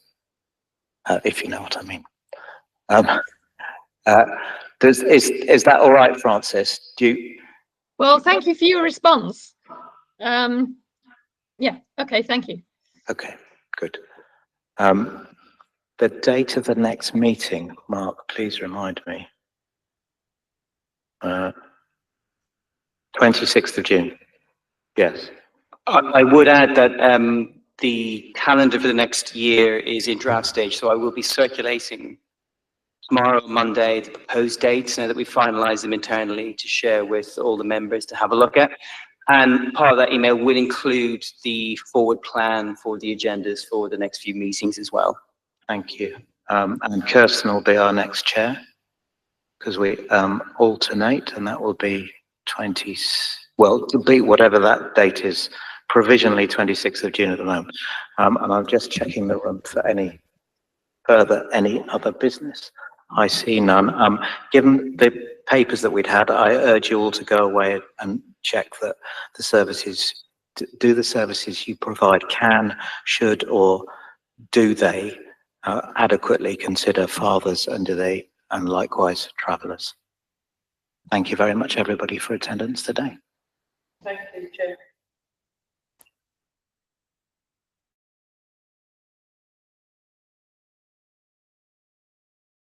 if you know what I mean. Is that all right, Francis? Well, thank you for your response. Yeah, okay, thank you. Okay, good. The date of the next meeting, Mark, please remind me. 26th of June. Yes. I would add that the calendar for the next year is in draft stage, so I will be circulating tomorrow, Monday, the proposed dates now that we've finalised them internally to share with all the members to have a look at. And part of that email will include the forward plan for the agendas for the next few meetings as well. Thank you. And Kirsten will be our next chair, because we alternate, and that will be it'll be whatever that date is, provisionally 26th of June at the moment. And I'm just checking the room for any other business. I see none. Given the papers that we'd had, I urge you all to go away and check that the services you provide should, or do they adequately consider fathers, and and likewise travellers. Thank you very much, everybody, for attendance today. Thank you, Chair.